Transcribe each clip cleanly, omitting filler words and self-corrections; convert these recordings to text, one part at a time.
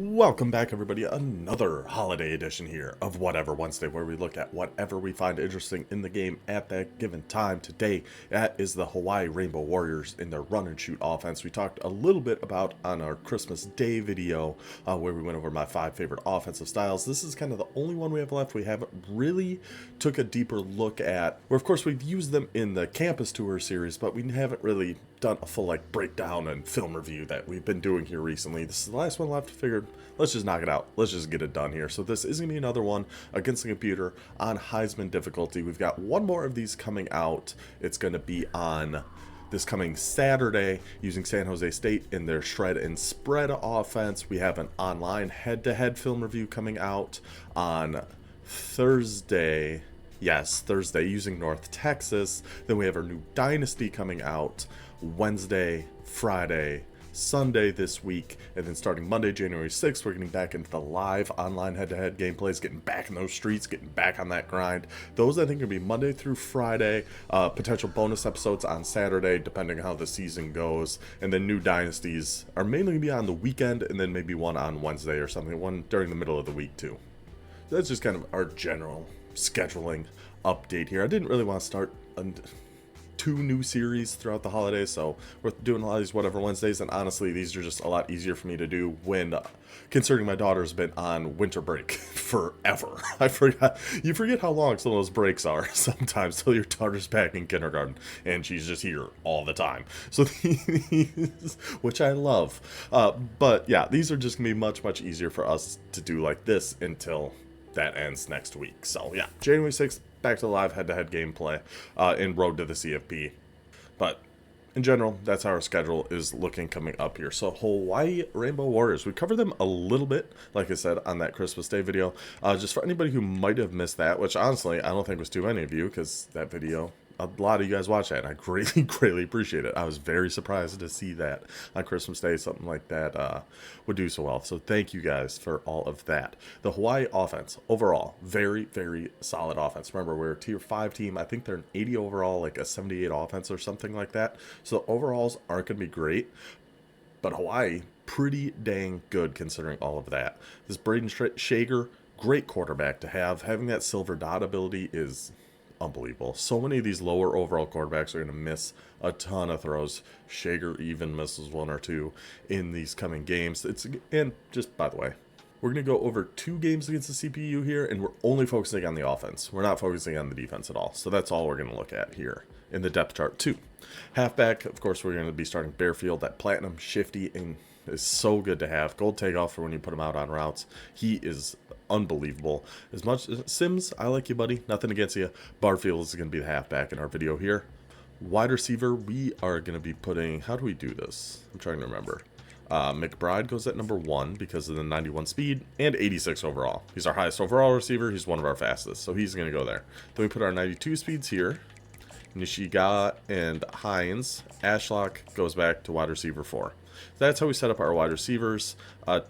Welcome back, everybody. Another holiday edition here of Whatever Wednesday, where we look at whatever we find interesting in the game at that given time. Today, that is the Hawaii Rainbow Warriors in their run and shoot offense. We talked a little bit about on our Christmas Day video, where we went over my 5 favorite offensive styles. This is kind of the only one we have left. We haven't really took a deeper look at, where of course we've used them in the campus tour series, but we haven't really done a full breakdown and film review that we've been doing here recently. This is the last one left. Figured let's just knock it out. Let's just get it done here. So this is gonna be another one against the computer on Heisman difficulty. We've got one more of these coming out. It's gonna be on this coming Saturday using San Jose State in their shred and spread offense. We have an online head-to-head film review coming out on Thursday. Yes, Thursday, using North Texas. Then we have our new Dynasty coming out Wednesday, Friday, Sunday this week, and then starting Monday, January 6th, we're getting back into the live online head-to-head gameplays, getting back in those streets, getting back on that grind. Those, I think, are going to be Monday through Friday, potential bonus episodes on Saturday, depending on how the season goes, and then new Dynasties are mainly going to be on the weekend, and then maybe one on Wednesday or something, one during the middle of the week, too. So that's just kind of our general scheduling update here. I didn't really want to start 2 new series throughout the holidays, so we're doing a lot of these Whatever Wednesdays, and honestly, these are just a lot easier for me to do when, considering my daughter's been on winter break forever. You forget how long some of those breaks are sometimes till your daughter's back in kindergarten, and she's just here all the time. So these, which I love, but yeah, these are just gonna be much easier for us to do like this until that ends next week. So yeah, January 6th, back to the live head-to-head gameplay in Road to the CFB. But in general, that's how our schedule is looking coming up here. So Hawaii Rainbow Warriors, we covered them a little bit, like I said, on that Christmas Day video. Just for anybody who might have missed that, which honestly, I don't think was too many of you, because that video, a lot of you guys watch that, and I greatly appreciate it. I was very surprised to see that on Christmas Day, something like that would do so well. So thank you guys for all of that. The Hawaii offense, overall, very solid offense. Remember, we're a tier 5 team. I think they're an 80 overall, like a 78 offense or something like that. So the overalls aren't going to be great, but Hawaii, pretty dang good considering all of that. This Braden Shager, great quarterback to have. Having that silver dot ability is unbelievable. So many of these lower overall quarterbacks are going to miss a ton of throws. Shager even misses 1 or 2 in these coming games. And just by the way, we're going to go over 2 games against the CPU here, and we're only focusing on the offense. We're not focusing on the defense at all. So that's all we're going to look at here in the depth chart too. Halfback, of course, we're going to be starting Bearfield. That platinum shifty and is so good to have. Gold takeoff for when you put him out on routes. He is unbelievable. As much as Sims, I like you, buddy. Nothing against you. Barfield is going to be the halfback in our video here. Wide receiver, we are going to be putting, how do we do this? I'm trying to remember. McBride goes at number 1 because of the 91 speed and 86 overall. He's our highest overall receiver. He's one of our fastest, so he's going to go there. Then we put our 92 speeds here. Nishiga and Hines. Ashlock goes back to wide receiver 4. That's how we set up our wide receivers.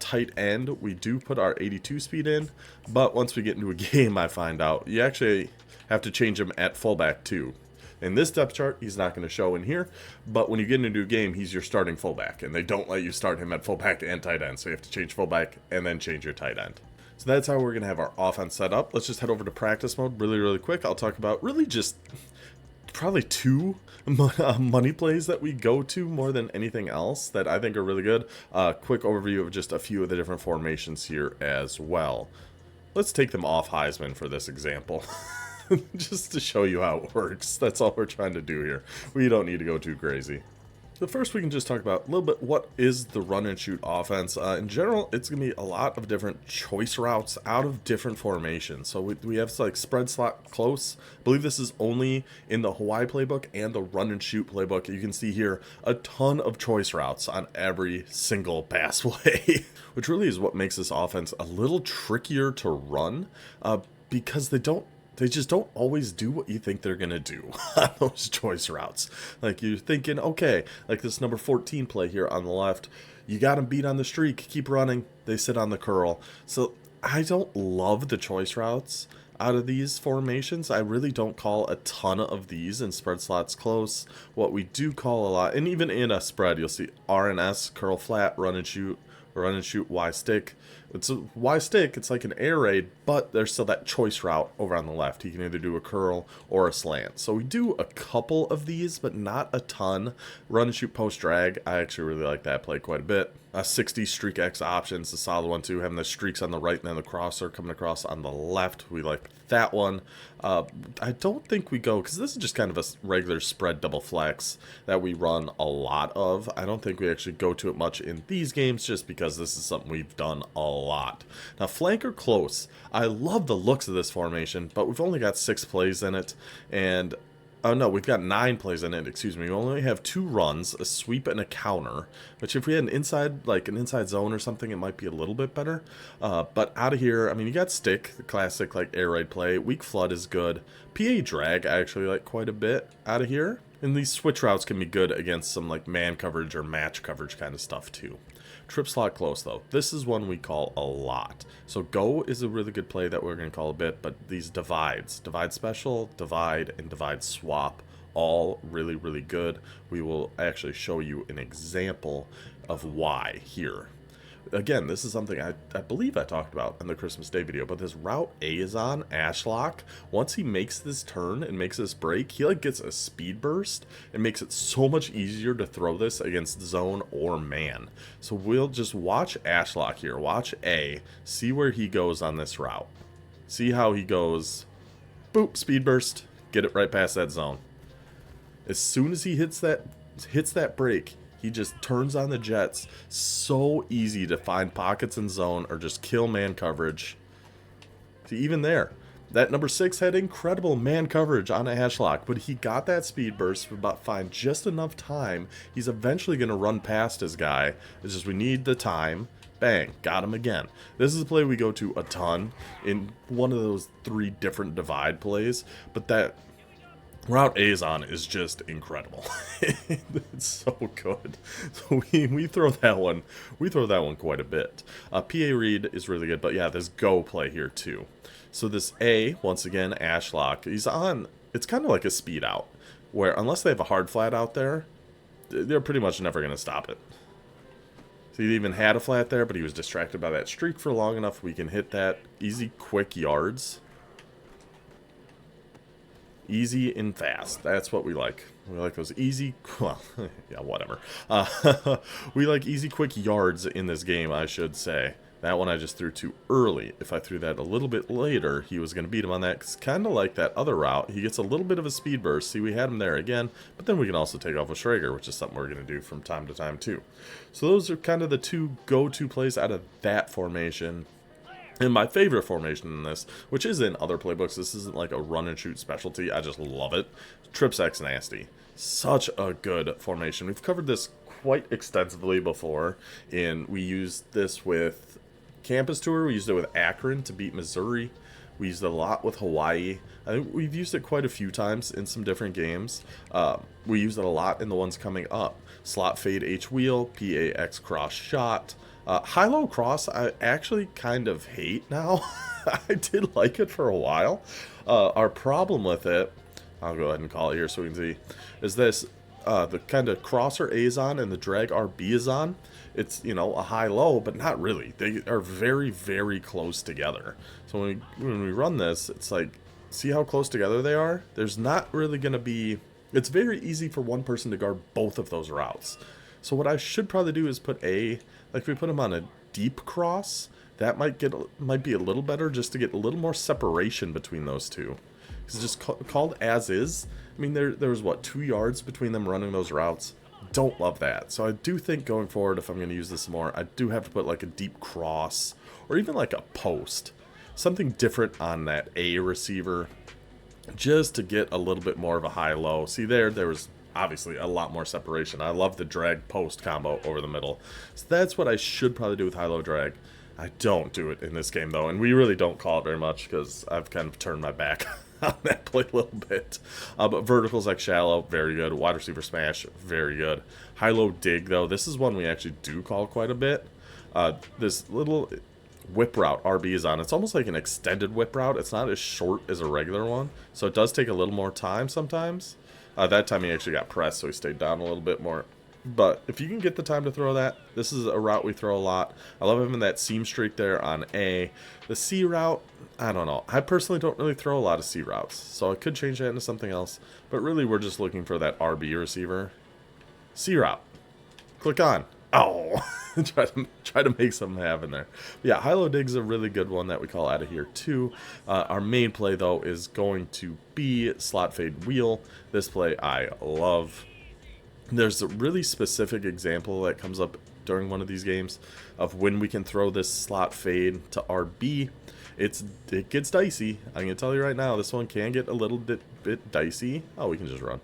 Tight end, we do put our 82 speed in, but once we get into a game, I find out you actually have to change him at fullback too. In this depth chart, he's not going to show in here, but when you get into a game, he's your starting fullback, and they don't let you start him at fullback and tight end, so you have to change fullback and then change your tight end. So that's how we're going to have our offense set up. Let's just head over to practice mode really quick. I'll talk about really just probably 2 money plays that we go to more than anything else that I think are really good. Quick overview of just a few of the different formations here as well. Let's take them off Heisman for this example. Just to show you how it works. That's all we're trying to do here. We don't need to go too crazy. So first we can just talk about a little bit what is the run and shoot offense. In general, it's going to be a lot of different choice routes out of different formations. So we have like spread slot close. I believe this is only in the Hawaii playbook and the run and shoot playbook. You can see here a ton of choice routes on every single pass play, which really is what makes this offense a little trickier to run because they just don't always do what you think they're going to do on those choice routes. Like you're thinking, okay, like this number 14 play here on the left, you got them beat on the streak, keep running, they sit on the curl. So I don't love the choice routes out of these formations. I really don't call a ton of these in spread slots close. What we do call a lot, and even in a spread, you'll see R and S, curl flat, run and shoot, run and shoot Y stick. It's a Y stick, it's like an air raid, but there's still that choice route over on the left. He can either do a curl or a slant. So we do a couple of these, but not a ton. Run and shoot post drag, I actually really like that play quite a bit. 60 streak X options, a solid one too. Having the streaks on the right and then the crosser coming across on the left, we like that one. I don't think we go, because this is just kind of a regular spread double flex that we run a lot of. I don't think we actually go to it much in these games, just because this is something we've done a lot. Now, flank or close, I love the looks of this formation, but we've only got 6 plays in it, and oh no, we've got 9 plays in it, excuse me. We only have 2 runs, a sweep and a counter, which if we had an inside, like an inside zone or something, it might be a little bit better. But out of here, I mean, you got stick, the classic like air raid play. Weak flood is good. PA drag I actually like quite a bit out of here. And these switch routes can be good against some like man coverage or match coverage kind of stuff too. Trip slot close though. This is one we call a lot. So go is a really good play that we're going to call a bit, but these divides, divide special, divide, and divide swap, all really, really good. We will actually show you an example of why here. Again, this is something I believe I talked about in the Christmas Day video, but this route A is on, Ashlock, once he makes this turn and makes this break, he like gets a speed burst and makes it so much easier to throw this against zone or man. So we'll just watch Ashlock here, watch A, see where he goes on this route. See how he goes, boop, speed burst, get it right past that zone. As soon as he hits that break, he just turns on the jets. So easy to find pockets in zone or just kill man coverage. See, even there, that number 6 had incredible man coverage on a Ashlock, but he got that speed burst, but find just enough time. He's eventually going to run past his guy. It's just we need the time. Bang, got him again. This is a play we go to a ton in one of those 3 different divide plays, but that route A's on is just incredible. It's so good. So we throw that one. We throw that one quite a bit. PA read is really good, but yeah, this go play here too. So this A, once again, Ashlock, he's on. It's kind of like a speed out, where unless they have a hard flat out there, they're pretty much never going to stop it. So he even had a flat there, but he was distracted by that streak for long enough. We can hit that easy, quick yards. Easy and fast. That's what we like. We like those easy, well, yeah, whatever. We like easy, quick yards in this game, I should say. That one I just threw too early. If I threw that a little bit later, he was going to beat him on that. It's kind of like that other route. He gets a little bit of a speed burst. See, we had him there again, but then we can also take off a Schrager, which is something we're going to do from time to time too. So those are kind of the 2 go-to plays out of that formation. And my favorite formation in this, which is in other playbooks, this isn't like a run and shoot specialty, I just love it. Trips X Nasty. Such a good formation. We've covered this quite extensively before, and we used this with Campus Tour, we used it with Akron to beat Missouri, we used it a lot with Hawaii. I think we've used it quite a few times in some different games. We use it a lot in the ones coming up. Slot fade H wheel, PAX cross shot. High-low cross, I actually kind of hate now. I did like it for a while. Our problem with it, I'll go ahead and call it here so we can see, is this, the kind of crosser A is on and the drag RB is on. It's, you know, a high-low, but not really. They are very, very close together. So when we run this, it's like, see how close together they are? There's not really going to be, it's very easy for one person to guard both of those routes. So what I should probably do is put A, like if we put him on a deep cross, that might be a little better just to get a little more separation between those two. It's just called as is. I mean, there was what, 2 yards between them running those routes. Don't love that. So I do think going forward, if I'm going to use this more, I do have to put like a deep cross or even like a post, something different on that A receiver, just to get a little bit more of a high-low. See there was obviously a lot more separation. I love the drag post combo over the middle. So that's what I should probably do with high-low drag. I don't do it in this game though, and we really don't call it very much because I've kind of turned my back on that play a little bit. But verticals like shallow, very good. Wide receiver smash, very good. High-low dig though, this is one we actually do call quite a bit. This little whip route RB is on. It's almost like an extended whip route. It's not as short as a regular one, so it does take a little more time sometimes. That time he actually got pressed, so he stayed down a little bit more. But if you can get the time to throw that, this is a route we throw a lot. I love having that seam streak there on A. The C route, I don't know. I personally don't really throw a lot of C routes, so I could change that into something else. But really, we're just looking for that RB receiver. C route. Click on. Oh, try to make something happen there. Yeah, high-low dig's a really good one that we call out of here too. Our main play though is going to be slot fade wheel. This play I love. There's a really specific example that comes up during one of these games of when we can throw this slot fade to RB. It gets dicey. I'm gonna tell you right now, this one can get a little bit dicey. Oh, we can just run.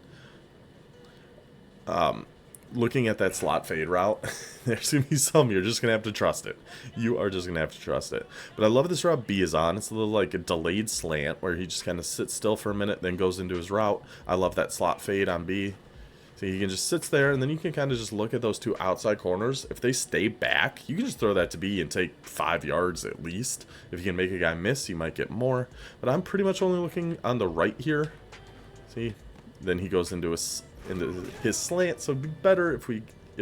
Looking at that slot fade route, there's going to be some you're just going to have to trust it. You are just going to have to trust it. But I love this route B is on. It's a little like a delayed slant where he just kind of sits still for a minute, then goes into his route. I love that slot fade on B. So you can just sit there, and then you can kind of just look at those two outside corners. If they stay back, you can just throw that to B and take 5 yards at least. If you can make a guy miss, you might get more. But I'm pretty much only looking on the right here. See? Then he goes into his slant, so it'd be better if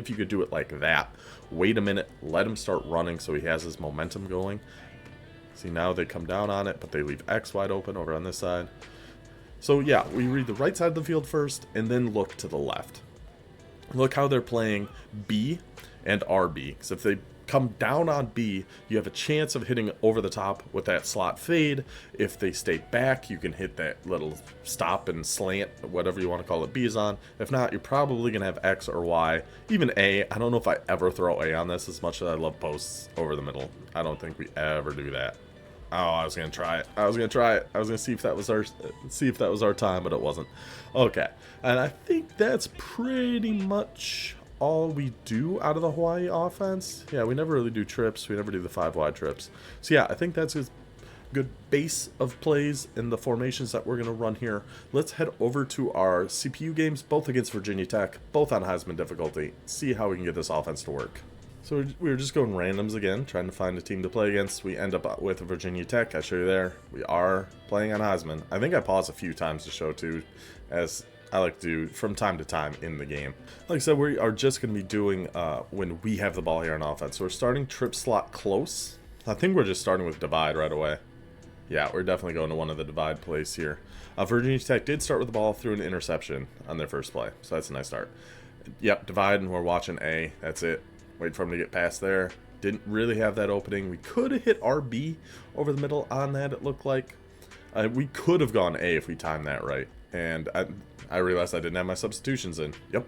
you could do it like that. Wait a minute, let him start running so he has his momentum going. See, now they come down on it, but they leave X wide open over on this side. So yeah, we read the right side of the field first, and then look to the left. Look how they're playing B and RB, because if they come down on B, you have a chance of hitting over the top with that slot fade. If they stay back, you can hit that little stop and slant, whatever you want to call it, B is on. If not, you're probably going to have X or Y, even A. I don't know if I ever throw A on this as much as I love posts over the middle. I don't think we ever do that. Oh, I was going to try it. I was going to see if that was our time, but it wasn't. Okay. And I think that's pretty much all we do out of the Hawaii offense. Yeah, we never really do trips. We never do the 5 wide trips. So yeah, I think that's a good base of plays in the formations that we're going to run here. Let's head over to our CPU games, both against Virginia Tech, both on Heisman difficulty. See how we can get this offense to work. So we were just going randoms again, trying to find a team to play against. We end up with Virginia Tech. I show you there. We are playing on Heisman. I think I paused a few times to show too, as I like to do from time to time in the game. Like I said, we are just going to be doing when we have the ball here on offense. So we're starting trip slot close. I think we're just starting with divide right away. Yeah, we're definitely going to one of the divide plays here. Virginia Tech did start with the ball through an interception on their first play. So that's a nice start. Yep, divide, and we're watching A. That's it. Wait for him to get past there. Didn't really have that opening. We could have hit RB over the middle on that, it looked like. We could have gone A if we timed that right. And I realized I didn't have my substitutions in. Yep.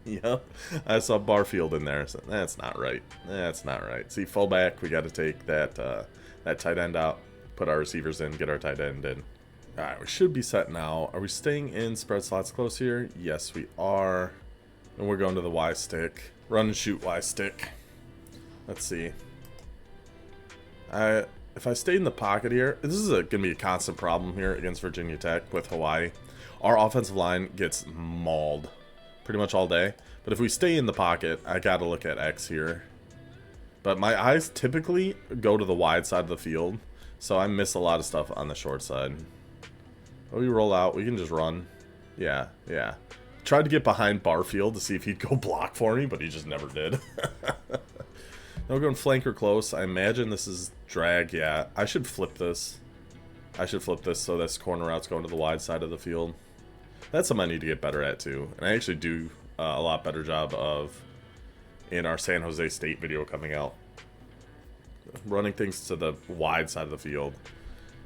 Yep. I saw Barfield in there. So that's not right. That's not right. See, fullback, we got to take that tight end out, put our receivers in, get our tight end in. All right, we should be set now. Are we staying in spread slots close here? Yes, we are. And we're going to the Y stick. Run and shoot Y stick. Let's see. If I stay in the pocket here, this is going to be a constant problem here against Virginia Tech with Hawaii. Our offensive line gets mauled pretty much all day. But if we stay in the pocket, I got to look at X here. But my eyes typically go to the wide side of the field, so I miss a lot of stuff on the short side. When we roll out, we can just run. Yeah. Tried to get behind Barfield to see if he'd go block for me, but he just never did. Now we're going flanker close. I imagine this is drag. Yeah, I should flip this. So this corner route's going to the wide side of the field. That's something I need to get better at too. And I actually do a lot better job of in our San Jose State video coming out. Running things to the wide side of the field.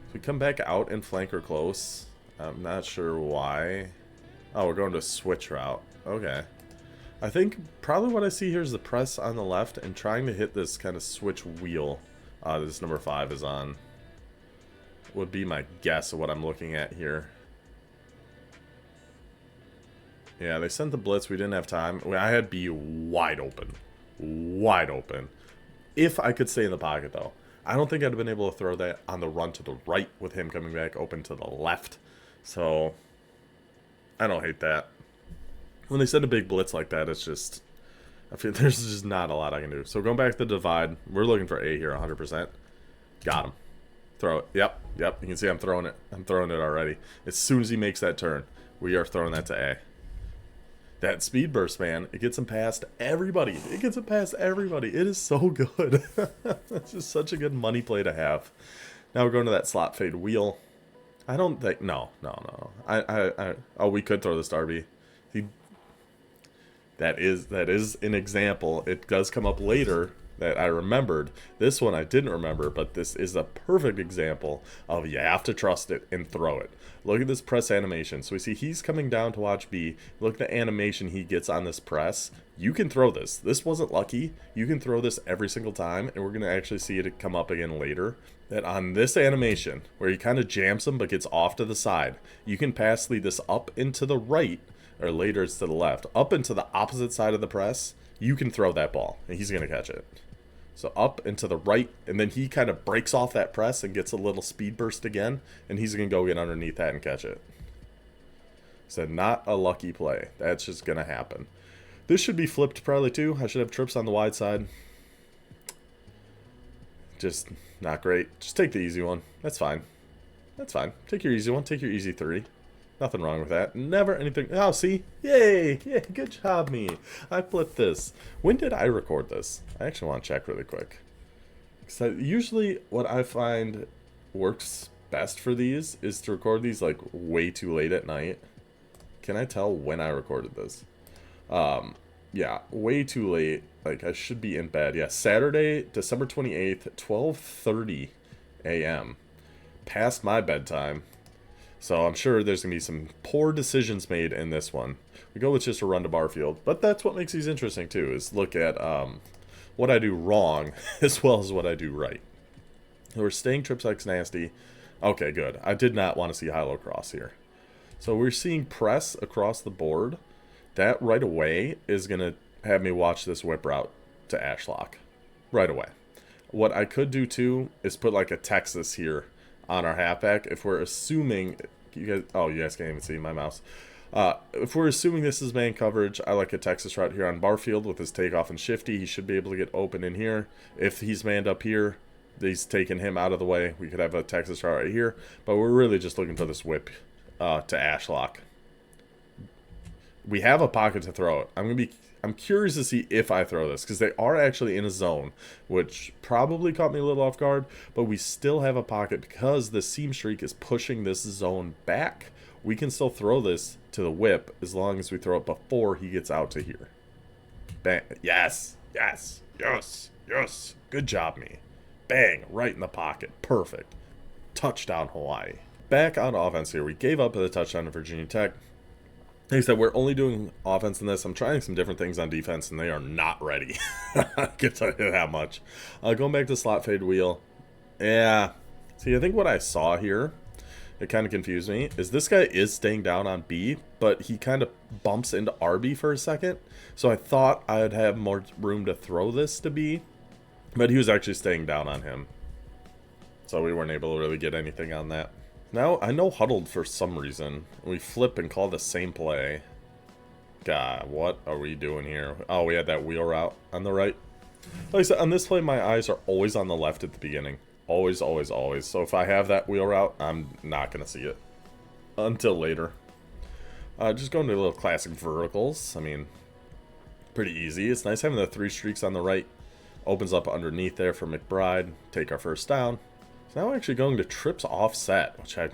If we come back out and flanker close, I'm not sure why. Oh, we're going to switch route. Okay. I think probably what I see here is the press on the left and trying to hit this kind of switch wheel this number 5 is on. Would be my guess of what I'm looking at here. Yeah, they sent the blitz. We didn't have time. I had B wide open. Wide open. If I could stay in the pocket, though. I don't think I'd have been able to throw that on the run to the right with him coming back open to the left. So, I don't hate that. When they send a big blitz like that, it's just... I feel there's just not a lot I can do. So, going back to the divide. We're looking for A here, 100%. Got him. Throw it. Yep. You can see I'm throwing it. I'm throwing it already. As soon as he makes that turn, we are throwing that to A. That speed burst, man, it gets him past everybody. It gets him past everybody. It is so good. It's just such a good money play to have. Now we're going to that slot fade wheel. I don't think, no. Oh, we could throw this to RB. That is an example. It does come up later that I remembered. This one I didn't remember, but this is a perfect example of you have to trust it and throw it. Look at this press animation. So we see he's coming down to watch B. Look at the animation he gets on this press. You can throw this. This wasn't lucky. You can throw this every single time, and we're going to actually see it come up again later. That on this animation, where he kind of jams him but gets off to the side, you can pass lead this up into the right, or later it's to the left, up into the opposite side of the press. You can throw that ball, and he's going to catch it. So up and to the right, and then he kind of breaks off that press and gets a little speed burst again, and he's going to go get underneath that and catch it. So not a lucky play. That's just going to happen. This should be flipped probably too. I should have trips on the wide side. Just not great. Just take the easy one. That's fine. That's fine. Take your easy one. Take your easy 3. Nothing wrong with that. Never anything. Oh, see? Yay! Yeah, good job, me. I flipped this. When did I record this? I actually want to check really quick. Because usually what I find works best for these is to record these like way too late at night. Can I tell when I recorded this? Yeah, way too late. Like I should be in bed. Yeah, Saturday, December 28th, 12:30 a.m. Past my bedtime. So I'm sure there's going to be some poor decisions made in this one. We go with just a run to Barfield. But that's what makes these interesting too, is look at what I do wrong as well as what I do right. So we're staying trips X nasty. Okay, good. I did not want to see high-low cross here. So we're seeing press across the board. That right away is going to have me watch this whip route to Ashlock. Right away. What I could do too is put like a Texas here on our halfback if we're assuming you guys can't even see my mouse. If we're assuming this is man coverage, I like a Texas route here on Barfield with his takeoff and shifty. He should be able to get open in here. If he's manned up here, he's taking him out of the way. We could have a Texas route right here, but we're really just looking for this whip to Ashlock. We have a pocket to throw it. I'm curious to see if I throw this, because they are actually in a zone, which probably caught me a little off guard, but we still have a pocket because the seam streak is pushing this zone back. We can still throw this to the whip as long as we throw it before he gets out to here. Bang. Yes. Yes. Yes. Yes. Good job, me. Bang. Right in the pocket. Perfect. Touchdown, Hawaii. Back on offense here. We gave up the touchdown to Virginia Tech. Like I said, we're only doing offense in this. I'm trying some different things on defense, and they are not ready. I can tell you that much. Going back to slot fade wheel. Yeah. See, I think what I saw here, it kind of confused me, is this guy is staying down on B, but he kind of bumps into RB for a second. So I thought I'd have more room to throw this to B, but he was actually staying down on him. So we weren't able to really get anything on that. Now, I know huddled for some reason. We flip and call the same play. God, what are we doing here? Oh, we had that wheel route on the right. Like I said, on this play, my eyes are always on the left at the beginning. Always, always, always. So if I have that wheel route, I'm not going to see it until later. Just going to a little classic verticals. I mean, pretty easy. It's nice having the 3 streaks on the right. Opens up underneath there for McBride. Take our first down. Now we're actually going to trips offset, which I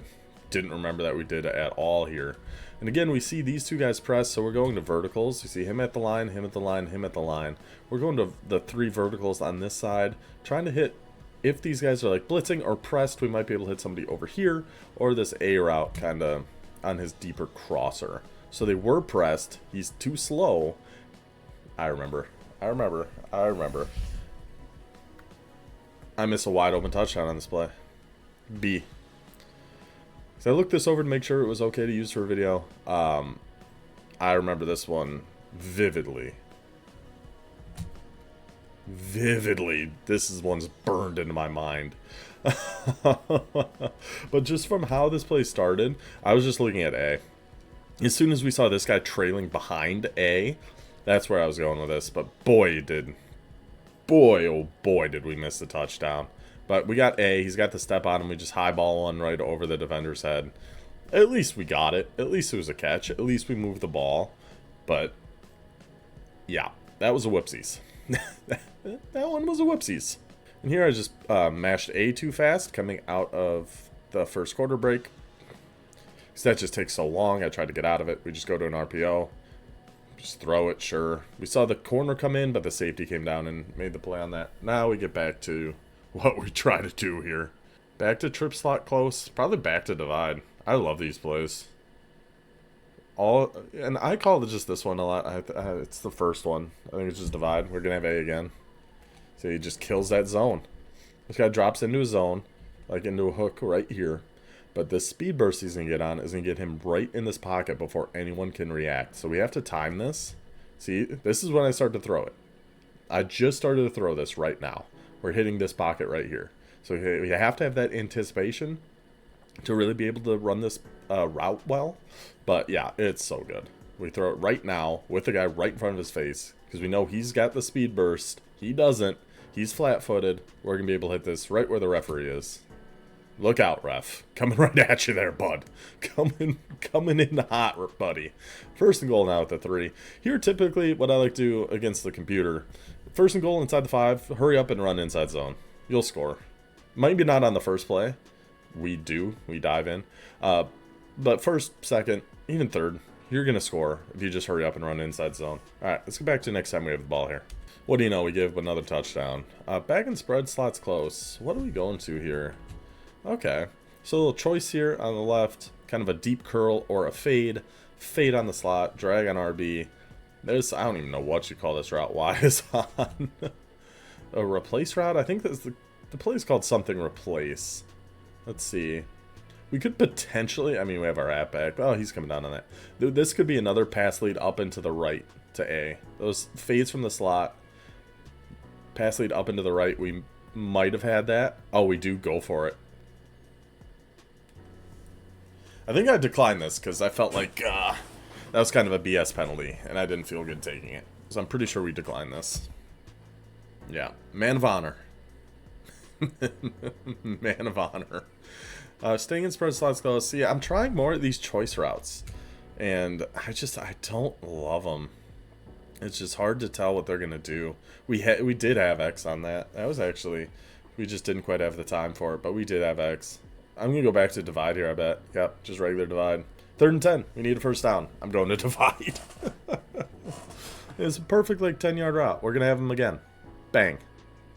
didn't remember that we did at all here. And again, we see these two guys press, so we're going to verticals. We see him at the line, him at the line, him at the line. We're going to the 3 verticals on this side, trying to hit, if these guys are like blitzing or pressed, we might be able to hit somebody over here, or this A route kind of on his deeper crosser. So they were pressed. He's too slow. I remember. I miss a wide open touchdown on this play. B. So I looked this over to make sure it was okay to use for a video. I remember this one vividly. This one's burned into my mind. But just from how this play started, I was just looking at A. As soon as we saw this guy trailing behind A, that's where I was going with this. But boy, oh boy, did we miss the touchdown. But we got A. He's got the step on him. We just highball one right over the defender's head. At least we got it. At least it was a catch. At least we moved the ball. But yeah, that was a whoopsies. That one was a whoopsies. And here I just mashed A too fast coming out of the first quarter break. Because that just takes so long. I tried to get out of it. We just go to an RPO. Just throw it, sure. We saw the corner come in, but the safety came down and made the play on that. Now we get back to what we try to do here. Back to trip slot close. Probably back to divide. I love these plays. And I call it just this one a lot. It's the first one. I think it's just divide. We're going to have A again. So he just kills that zone. This guy drops into a zone, like into a hook right here. But the speed burst he's going to get on is going to get him right in this pocket before anyone can react. So we have to time this. See, this is when I start to throw it. I just started to throw this right now. We're hitting this pocket right here. So we have to have that anticipation to really be able to run this route well. But yeah, it's so good. We throw it right now with the guy right in front of his face. Because we know he's got the speed burst. He doesn't. He's flat-footed. We're going to be able to hit this right where the referee is. Look out, ref. Coming right at you there, bud. Coming in hot, buddy. First and goal now at the 3. Here, typically, what I like to do against the computer. First and goal inside the 5. Hurry up and run inside zone. You'll score. Might be not on the first play. We dive in. But first, second, even third, you're going to score if you just hurry up and run inside zone. All right, let's go back to next time we have the ball here. What do you know? We give another touchdown. Back and spread slots close. What are we going to here? Okay. So a little choice here on the left. Kind of a deep curl or a fade. Fade on the slot. Drag on RB. There's, I don't even know what you call this route. Y is on. A replace route? I think that's the play is called something replace. Let's see. We could potentially, I mean, we have our halfback. Oh, he's coming down on that. This could be another pass lead up and to the right to A. Those fades from the slot. Pass lead up and to the right. We might have had that. Oh, we do. Go for it. I think I declined this because I felt like that was kind of a BS penalty, and I didn't feel good taking it. So I'm pretty sure we declined this. Yeah. Man of honor. Man of honor. Staying in spread slots close. See, I'm trying more of these choice routes, and I don't love them. It's just hard to tell what they're gonna do. We did have X on that. That was actually, we just didn't quite have the time for it, but we did have X. I'm gonna go back to divide here. I bet. Yep, just regular divide. 3rd and 10. We need a first down. I'm going to divide. It's a perfect like 10-yard route. We're gonna have them again. Bang.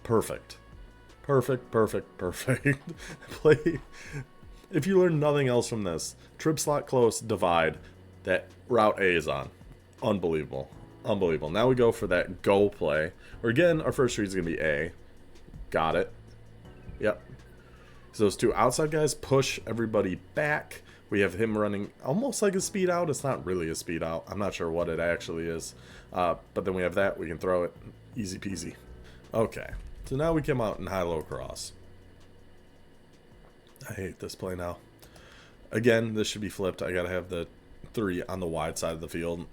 Perfect. Perfect. Play. If you learn nothing else from this, trip slot close, divide, that route A is on. Unbelievable. Unbelievable. Now we go for that go play. Or again, our first read is going to be A. Got it. Yep. So those two outside guys push everybody back. We have him running almost like a speed out. It's not really a speed out. I'm not sure what it actually is. But then we have that. We can throw it. Easy peasy. Okay. So now we come out in high-low cross. I hate this play now. Again, this should be flipped. I got to have the 3 on the wide side of the field.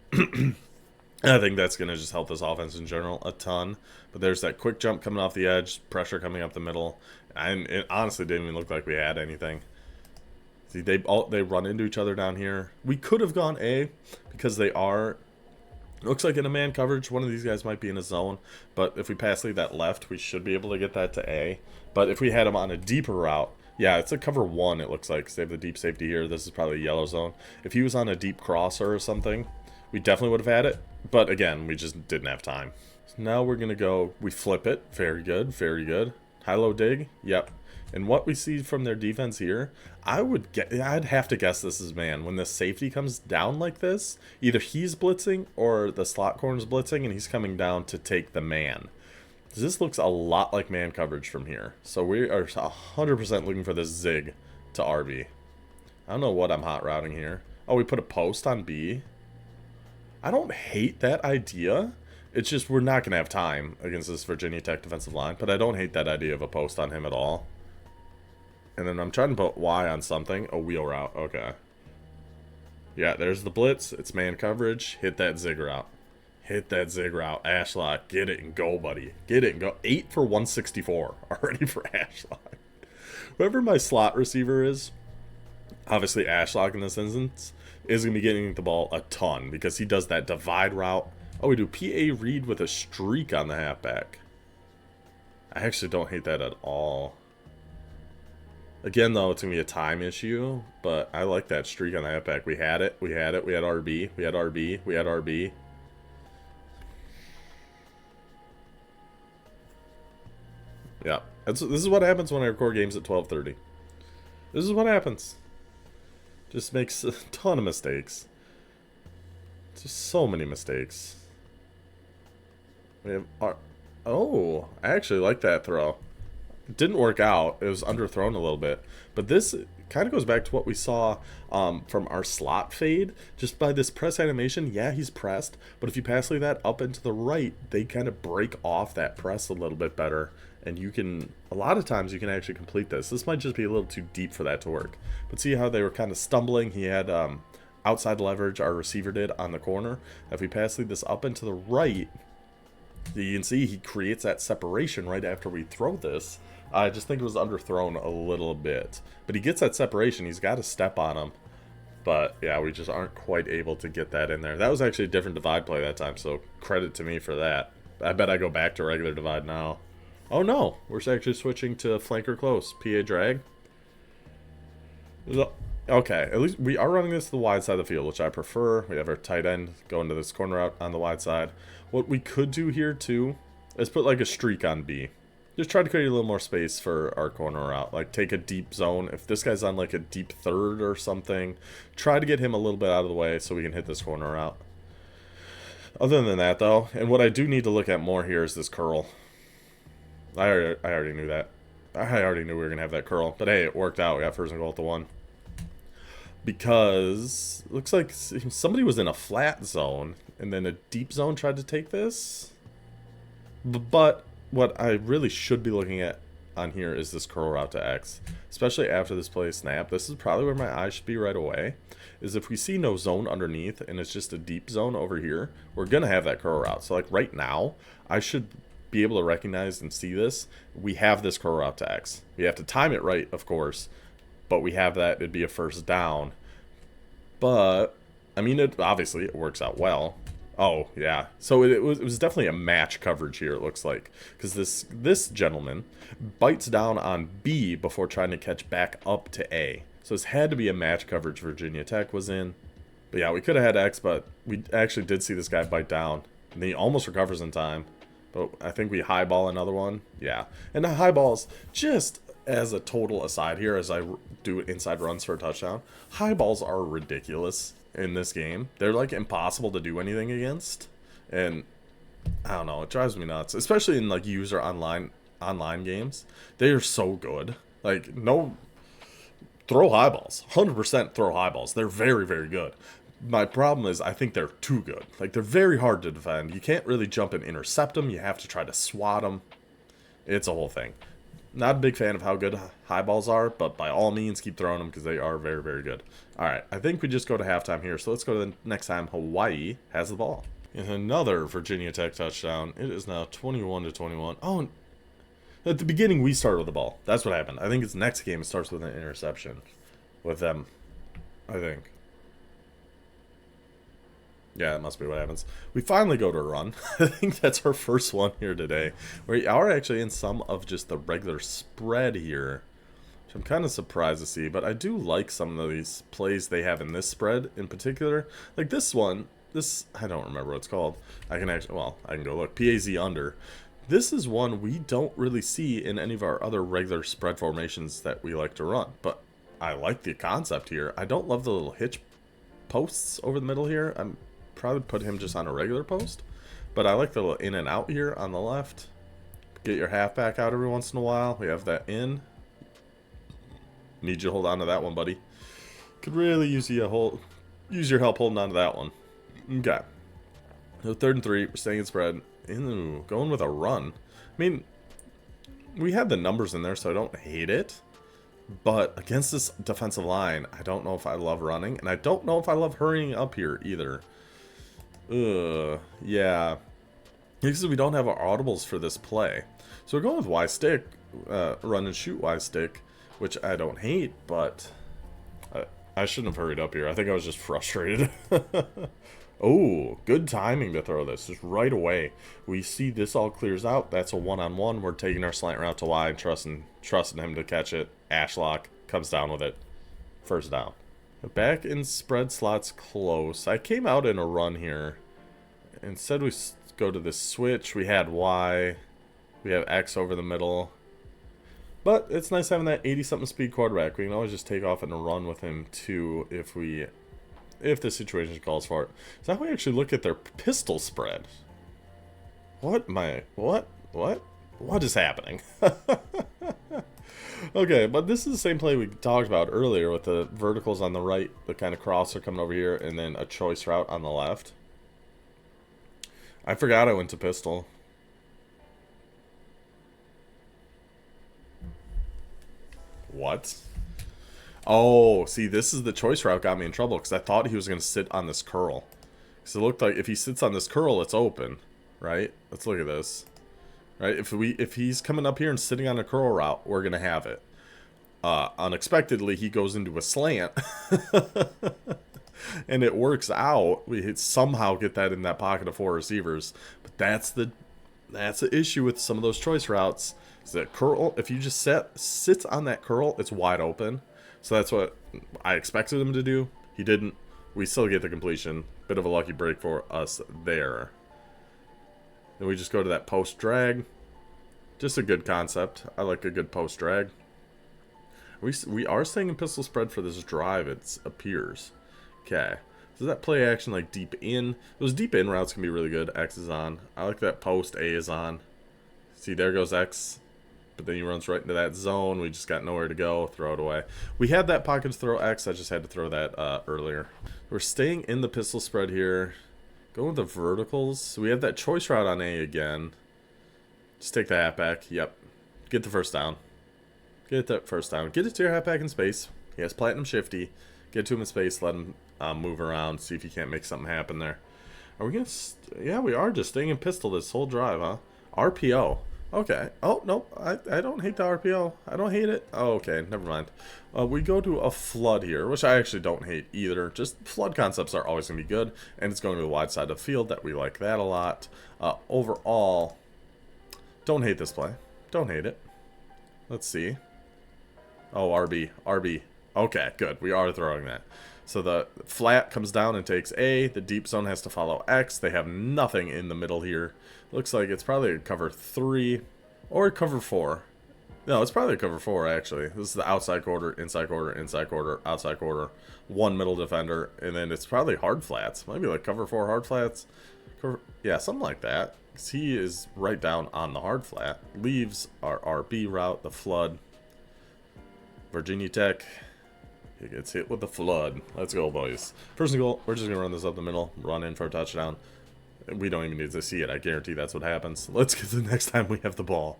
I think that's going to just help this offense in general a ton. But there's that quick jump coming off the edge, pressure coming up the middle. And it honestly didn't even look like we had anything. See, they run into each other down here. We could have gone A because they are... Looks like in a man coverage, one of these guys might be in a zone. But if we pass lead that left, we should be able to get that to A. But if we had him on a deeper route... Yeah, it's a cover 1, it looks like, because they have the deep safety here. This is probably a yellow zone. If he was on a deep crosser or something, we definitely would have had it. But again, we just didn't have time. So now we're going to go, we flip it. Very good, very good. High-low dig, yep. And what we see from their defense here, I'd have to guess this is man. When the safety comes down like this, either he's blitzing or the slot corner's blitzing, and he's coming down to take the man. This looks a lot like man coverage from here. So we are 100% looking for this zig to RB. I don't know what I'm hot routing here. Oh, we put a post on B. I don't hate that idea. It's just we're not going to have time against this Virginia Tech defensive line. But I don't hate that idea of a post on him at all. And then I'm trying to put Y on something. A wheel route. Okay. Yeah, there's the blitz. It's man coverage. Hit that zig route. Hit that zig route. Ashlock. Get it and go, buddy. Get it and go. 8 for 164 already for Ashlock. Whoever my slot receiver is, obviously Ashlock in this instance, is going to be getting the ball a ton because he does that divide route. Oh, we do PA read with a streak on the halfback. I actually don't hate that at all. Again, though, it's going to be a time issue, but I like that streak on the halfback. We had it. We had RB. We had RB. We had RB. Yeah. This is what happens when I record games at 12:30. This is what happens. Just makes a ton of mistakes. Just so many mistakes. We have oh, I actually like that throw. It didn't work out. It was underthrown a little bit. But this kind of goes back to what we saw from our slot fade. Just by this press animation, yeah, he's pressed. But if you pass like that up and to the right, they kind of break off that press a little bit better. And you can, a lot of times you can actually complete this. This might just be a little too deep for that to work. But see how they were kind of stumbling? He had outside leverage, our receiver did, on the corner. If we pass this up and to the right, you can see he creates that separation right after we throw this. I just think it was underthrown a little bit. But he gets that separation. He's got to step on him. But, yeah, we just aren't quite able to get that in there. That was actually a different divide play that time, so credit to me for that. I bet I go back to regular divide now. Oh, no. We're actually switching to flanker close. PA drag. Okay, at least we are running this to the wide side of the field, which I prefer. We have our tight end going to this corner out on the wide side. What we could do here, too, is put like a streak on B. Just try to create a little more space for our corner route. Like, take a deep zone. If this guy's on, like, a deep third or something, try to get him a little bit out of the way so we can hit this corner route. Other than that, though, and what I do need to look at more here is this curl. I already knew that. I already knew we were going to have that curl. But, hey, it worked out. We got first and goal at the 1. Because it looks like somebody was in a flat zone, and then a deep zone tried to take this. But what I really should be looking at on here is this curl route to X. Especially after this play snap. This is probably where my eye should be right away. Is if we see no zone underneath, and it's just a deep zone over here, we're going to have that curl route. So, like, right now, I should be able to recognize and see this. We have this curl route to X. We have to time it right, of course, but we have that. It'd be a first down. But I mean, obviously it works out well. Oh yeah, so it was definitely a match coverage here. It looks like, because this gentleman bites down on B before trying to catch back up to A. So this had to be a match coverage Virginia Tech was in. But yeah, we could have had X, but we actually did see this guy bite down, and he almost recovers in time. But I think we highball another one. Yeah. And the highballs, just as a total aside here, as I do inside runs for a touchdown, highballs are ridiculous in this game. They're, like, impossible to do anything against. And I don't know, it drives me nuts. Especially in, like, user online games. They are so good. Like, no... Throw highballs. 100% throw highballs. They're very, very good. My problem is I think they're too good. Like, they're very hard to defend. You can't really jump and intercept them. You have to try to swat them. It's a whole thing. Not a big fan of how good high balls are, but by all means keep throwing them because they are very, very good. Alright, I think we just go to halftime here. So let's go to the next time Hawaii has the ball. And another Virginia Tech touchdown. It is now 21-21. Oh, at the beginning we started with the ball. That's what happened. I think it's next game it starts with an interception with them. I think. Yeah, that must be what happens. We finally go to a run. I think that's our first one here today. We are actually in some of just the regular spread here, which I'm kind of surprised to see. But I do like some of these plays they have in this spread in particular. Like this one, I don't remember what it's called. I can go look. PAZ under. This is one we don't really see in any of our other regular spread formations that we like to run. But I like the concept here. I don't love the little hitch posts over the middle here. I'm probably put him just on a regular post, but I like the little in and out here on the left. Get your halfback out every once in a while. We have that in. Need you to hold on to that one, buddy. Could really use your help holding on to that one. Okay. So 3rd and 3. We're staying in spread. Ew, going with a run. I mean, we had the numbers in there, so I don't hate it. But against this defensive line, I don't know if I love running, and I don't know if I love hurrying up here either. Yeah. Because we don't have our audibles for this play. So we're going with Y stick, run and shoot Y stick, which I don't hate, but I shouldn't have hurried up here. I think I was just frustrated. Oh, good timing to throw this. Just right away. We see this all clears out. That's a one-on-one. We're taking our slant route to Y, trusting him to catch it. Ashlock comes down with it. First down. Back in spread slots close. I came out in a run here. Instead we go to this switch. We had Y. We have X over the middle. But it's nice having that 80-something speed quarterback. We can always just take off and run with him too if the situation calls for it. So now we actually look at their pistol spread. What is happening? Okay, but this is the same play we talked about earlier with the verticals on the right, the kind of crosser coming over here, and then a choice route on the left. I forgot I went to pistol. What? Oh, see, this is the choice route got me in trouble because I thought he was going to sit on this curl. Because it looked like if he sits on this curl, it's open, right? Let's look at this. Right? If he's coming up here and sitting on a curl route, we're going to have it. Unexpectedly, he goes into a slant. And it works out. We somehow get that in that pocket of 4 receivers. But that's the issue with some of those choice routes. Is that curl, if you just sits on that curl, it's wide open. So that's what I expected him to do. He didn't. We still get the completion. Bit of a lucky break for us there. Then we just go to that post drag. Just a good concept. I like a good post drag. We are staying in pistol spread for this drive, it appears. Okay. So that play action like deep in. Those deep in routes can be really good. X is on. I like that post. A is on. See, there goes X. But then he runs right into that zone. We just got nowhere to go. Throw it away. We had that pocket to throw X. I just had to throw that earlier. We're staying in the pistol spread here. Going with the verticals. So we have that choice route on A again. Just take the halfback. Yep. Get the first down. Get that first down. Get it to your halfback in space. He has platinum shifty. Get to him in space. Let him move around. See if you can't make something happen there. Are we going to... Yeah, we are just staying in pistol this whole drive, huh? RPO. Okay. Oh, no. I don't hate the RPO. I don't hate it. Oh, okay. Never mind. We go to a flood here, which I actually don't hate either. Just flood concepts are always going to be good. And it's going to the wide side of the field. That we like that a lot. Overall, don't hate this play. Don't hate it. Let's see. Oh, RB. RB. Okay, good. We are throwing that. So the flat comes down and takes A. The deep zone has to follow X. They have nothing in the middle here. Looks like it's probably a cover 3 or a cover 4. No, it's probably a cover 4, actually. This is the outside quarter, inside quarter, inside quarter, outside quarter. One middle defender. And then it's probably hard flats. Maybe like cover 4 hard flats. Yeah, something like that. Because he is right down on the hard flat. Leaves our RB route, the flood. Virginia Tech. He gets hit with the flood. Let's go, boys. First and goal. We're just going to run this up the middle. Run in for a touchdown. We don't even need to see it. I guarantee that's what happens. Let's get to the next time we have the ball.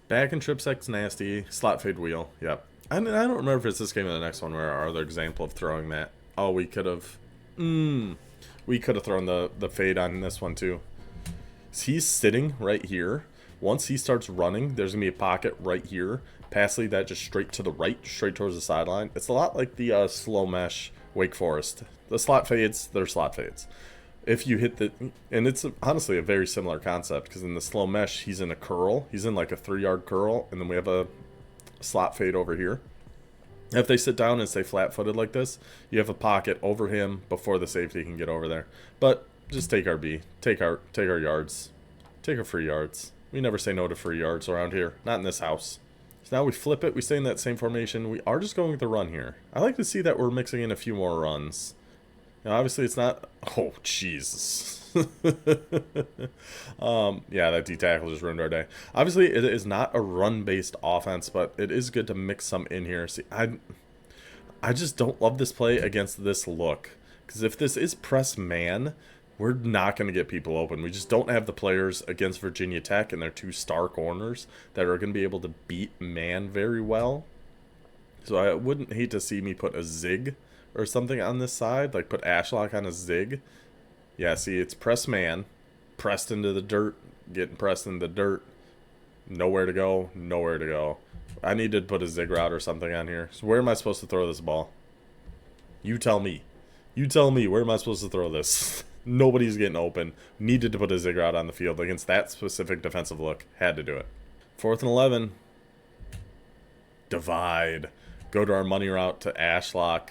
Back and trip sec's nasty. Slot fade wheel. Yep. I don't remember if it's this game or the next one where our other example of throwing that. Oh, we could have... we could have thrown the fade on this one too. He's sitting right here. Once he starts running, there's going to be a pocket right here. Pass lead that just straight to the right, straight towards the sideline. It's a lot like the slow mesh Wake Forest. The slot fades, they're slot fades. If you hit the... And it's honestly a very similar concept, because in the slow mesh, he's in a curl. He's in like a 3-yard curl, and then we have a slot fade over here. If they sit down and stay flat-footed like this, you have a pocket over him before the safety can get over there. But just take our B. Take our yards. Take our free yards. We never say no to free yards around here. Not in this house. So now we flip it. We stay in that same formation. We are just going with the run here. I like to see that we're mixing in a few more runs. Now, obviously, it's not... Oh, Jesus. Yeah, that D-tackle just ruined our day. Obviously, it is not a run-based offense, but it is good to mix some in here. See, I just don't love this play against this look. Because if this is press man, we're not going to get people open. We just don't have the players against Virginia Tech and their 2 star corners that are going to be able to beat man very well. So I wouldn't hate to see me put a zig or something on this side, like put Ashlock on a zig. Yeah, see, it's press man, pressed into the dirt, getting pressed in the dirt, nowhere to go, nowhere to go. I need to put a zig route or something on here. So where am I supposed to throw this ball? You tell me. You tell me. Where am I supposed to throw this? Nobody's getting open. Needed to put a zigger out on the field against that specific defensive look. Had to do it. 4th and 11. Divide. Go to our money route to Ashlock.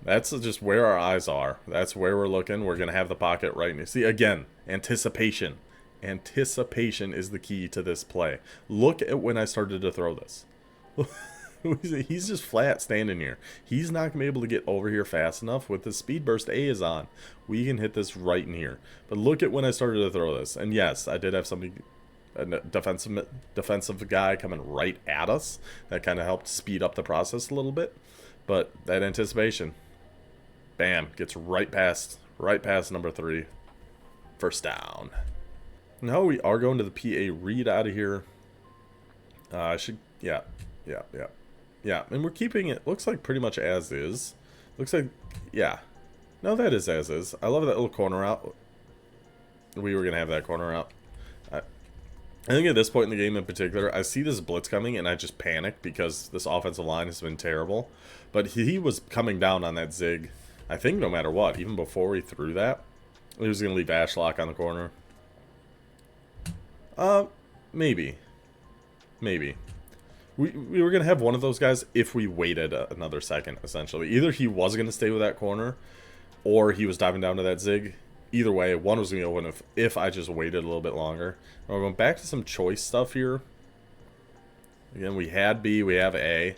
That's just where our eyes are. That's where we're looking. We're going to have the pocket right now. See, again, anticipation. Anticipation is the key to this play. Look at when I started to throw this. He's just flat standing here. He's not going to be able to get over here fast enough. With the speed burst A is on, we can hit this right in here. But look at when I started to throw this. And yes, I did have somebody, a defensive guy coming right at us. That kind of helped speed up the process a little bit. But that anticipation, bam, gets right past number 3. First down. Now we are going to the PA read out of here. Yeah, and we're keeping it, looks like pretty much as is. Looks like, yeah. No, that is as is. I love that little corner out. We were going to have that corner out. I think at this point in the game in particular, I see this blitz coming and I just panic because this offensive line has been terrible. But he was coming down on that zig, I think no matter what, even before we threw that. He was going to leave Ashlock on the corner. Maybe. We were going to have one of those guys if we waited another second, essentially. Either he was going to stay with that corner, or he was diving down to that zig. Either way, one was going to open if I just waited a little bit longer. Now we're going back to some choice stuff here. Again, we had B, we have A.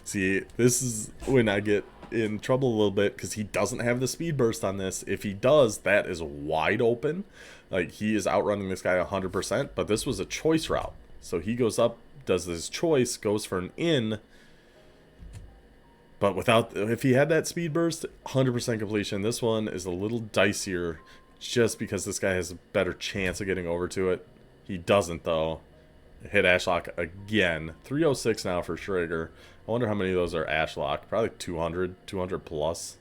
See, this is when I get in trouble a little bit, because he doesn't have the speed burst on this. If he does, that is wide open. Like, he is outrunning this guy 100%, but this was a choice route. So he goes up, does this choice, goes for an in, but if he had that speed burst, 100% completion. This one is a little dicier just because this guy has a better chance of getting over to it. He doesn't, though. Hit Ashlock again. 306 now for Schrager. I wonder how many of those are Ashlock. Probably 200 plus.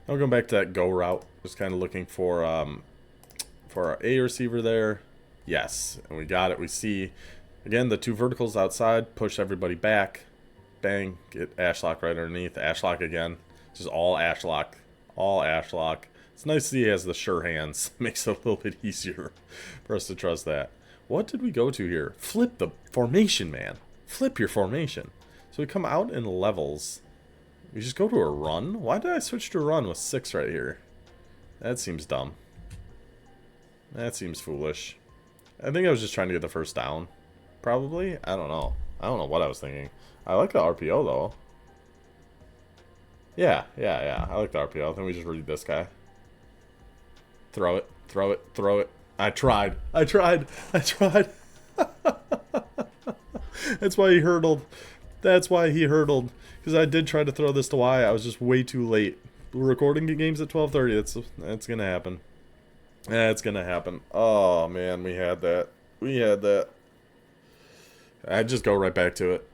Now going back to that go route. Just kind of looking for our A receiver there. Yes, and we got it. We see, again, the 2 verticals outside. Push everybody back. Bang. Get Ashlock right underneath. Ashlock again. Just all Ashlock. All Ashlock. It's nice to see he has the sure hands. Makes it a little bit easier for us to trust that. What did we go to here? Flip the formation, man. Flip your formation. So we come out in levels. We just go to a run? Why did I switch to a run with 6 right here? That seems dumb. That seems foolish. I think I was just trying to get the first down. Probably? I don't know. I don't know what I was thinking. I like the RPO, though. Yeah. I like the RPO. Then we just read this guy. Throw it. I tried. That's why he hurdled. Because I did try to throw this to Y. I was just way too late. We're recording games at 12:30. That's going to happen. That's going to happen. Oh, man. We had that. I'd just go right back to it.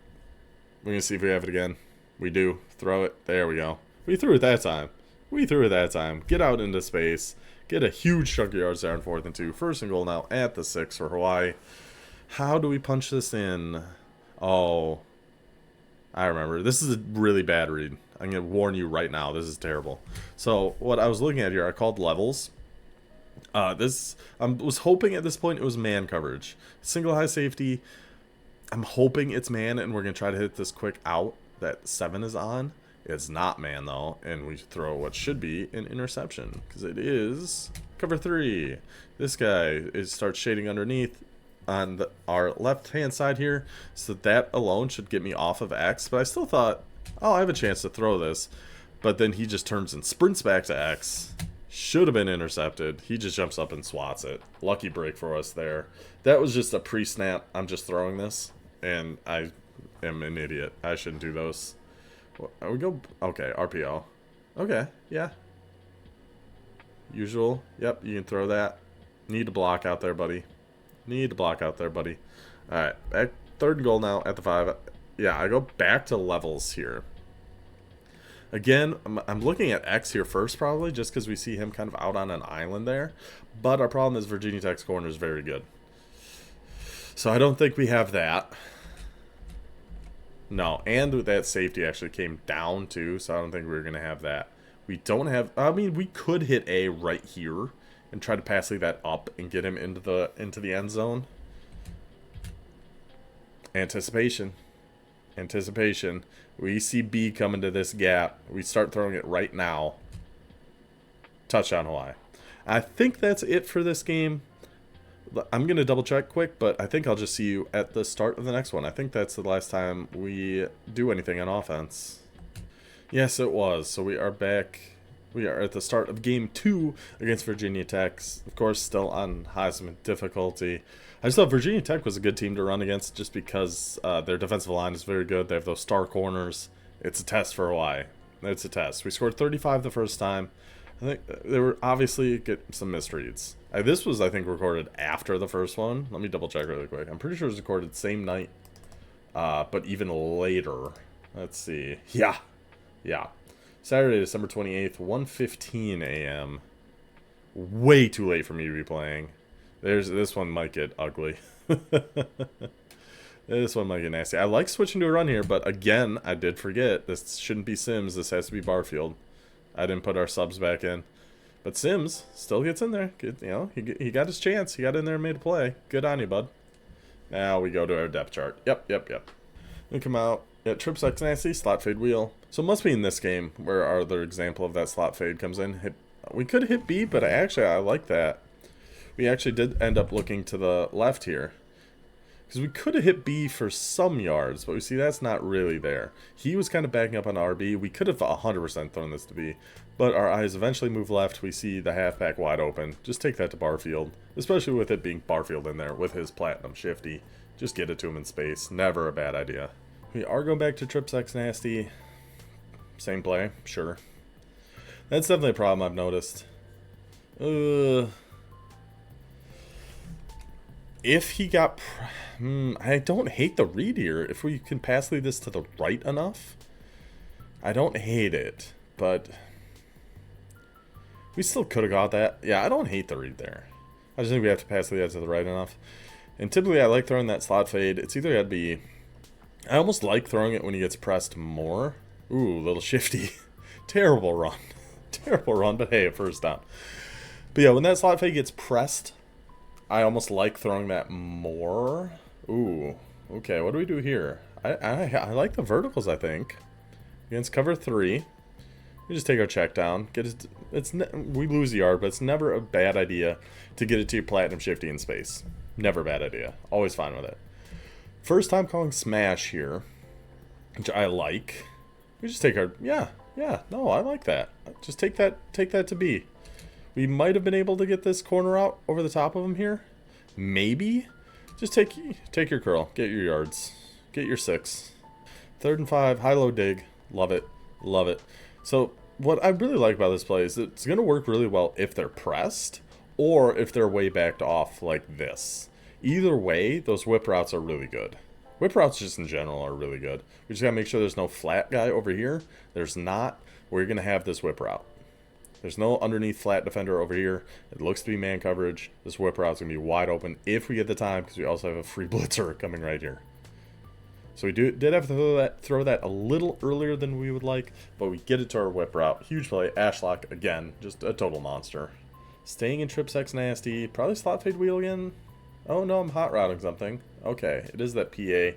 We're going to see if we have it again. We do. Throw it. There we go. We threw it that time. Get out into space. Get a huge chunk of yards there on 4th and 2. First and goal now at the 6 for Hawaii. How do we punch this in? Oh, I remember. This is a really bad read. I'm going to warn you right now. This is terrible. So what I was looking at here, I called levels. I was hoping at this point it was man coverage. Single high safety. I'm hoping it's man, and we're going to try to hit this quick out that 7 is on. It's not man, though, and we throw what should be an interception, because it is cover 3. This guy starts shading underneath on our left-hand side here, so that alone should get me off of X, but I still thought, oh, I have a chance to throw this, but then he just turns and sprints back to X. Should have been intercepted. He just jumps up and swats it. Lucky break for us there. That was just a pre-snap. I'm just throwing this, and I am an idiot. I shouldn't do those. We go, okay, RPO. Okay, yeah. Usual. Yep, you can throw that. Need to block out there, buddy. Alright, back 3rd and goal now at the 5. Yeah, I go back to levels here. Again, I'm looking at X here first, probably, just because we see him kind of out on an island there. But our problem is Virginia Tech's corner is very good. So I don't think we have that. No, and that safety actually came down too, so I don't think we were going to have that. We don't have, I mean, we could hit A right here and try to pass lead that up and get him into the end zone. Anticipation. Anticipation. We see B coming to this gap. We start throwing it right now. Touchdown Hawaii. I think that's it for this game. I'm going to double check quick, but I think I'll just see you at the start of the next one. I think that's the last time we do anything on offense. Yes, it was. So we are back. We are at the start of game 2 against Virginia Tech. Of course, still on Heisman difficulty. I just thought Virginia Tech was a good team to run against just because their defensive line is very good. They have those star corners. It's a test for Hawaii. It's a test. We scored 35 the first time. I think there were obviously some misreads. This was, I think, recorded after the first one. Let me double check really quick. I'm pretty sure it was recorded same night, but even later. Let's see. Yeah. Saturday, December 28th, 1:15 a.m. Way too late for me to be playing. This one might get ugly. This one might get nasty. I like switching to a run here, but again, I did forget. This shouldn't be Sims. This has to be Barfield. I didn't put our subs back in. But Sims still gets in there. Good, you know, he got his chance. He got in there and made a play. Good on you, bud. Now we go to our depth chart. Yep. We come out. Yeah, trip sex nasty, slot fade wheel. So it must be in this game where our other example of that slot fade comes in. We could hit B, but I like that. We actually did end up looking to the left here. Because we could have hit B for some yards, but we see that's not really there. He was kind of backing up on RB. We could have 100% thrown this to B. But our eyes eventually move left. We see the halfback wide open. Just take that to Barfield. Especially with it being Barfield in there with his platinum shifty. Just get it to him in space. Never a bad idea. We are going back to trip sex nasty. Same play, sure. That's definitely a problem I've noticed. If he got... I don't hate the read here. If we can pass lead this to the right enough, I don't hate it. But we still could have got that. Yeah, I don't hate the read there. I just think we have to pass lead that to the right enough. And typically I like throwing that slot fade. It's either got to be... I almost like throwing it when he gets pressed more. Ooh, little shifty. Terrible run. Terrible run, but hey, a first down. But yeah, when that slot fade gets pressed, I almost like throwing that more. Ooh, okay, what do we do here? I like the verticals, I think. Against cover 3. We just take our check down. We lose the yard, but it's never a bad idea to get it to your platinum shifty in space. Never a bad idea. Always fine with it. First time calling smash here, which I like. We just take our... Yeah, no, I like that. Just take that to B. We might have been able to get this corner out over the top of him here. Maybe. Just take your curl. Get your yards. Get your 6. 3rd and 5. High-low dig. Love it. Love it. So what I really like about this play is it's going to work really well if they're pressed or if they're way backed off like this. Either way, those whip routes are really good. Whip routes just in general are really good. We just got to make sure there's no flat guy over here. There's not. We're going to have this whip route. There's no underneath flat defender over here. It looks to be man coverage. This whip route's going to be wide open if we get the time because we also have a free blitzer coming right here. So we did have to throw that a little earlier than we would like, but we get it to our whip route. Huge play. Ashlock again. Just a total monster. Staying in trip sex nasty. Probably slot fade wheel again. Oh no, I'm hot routing something. Okay, it is that PA.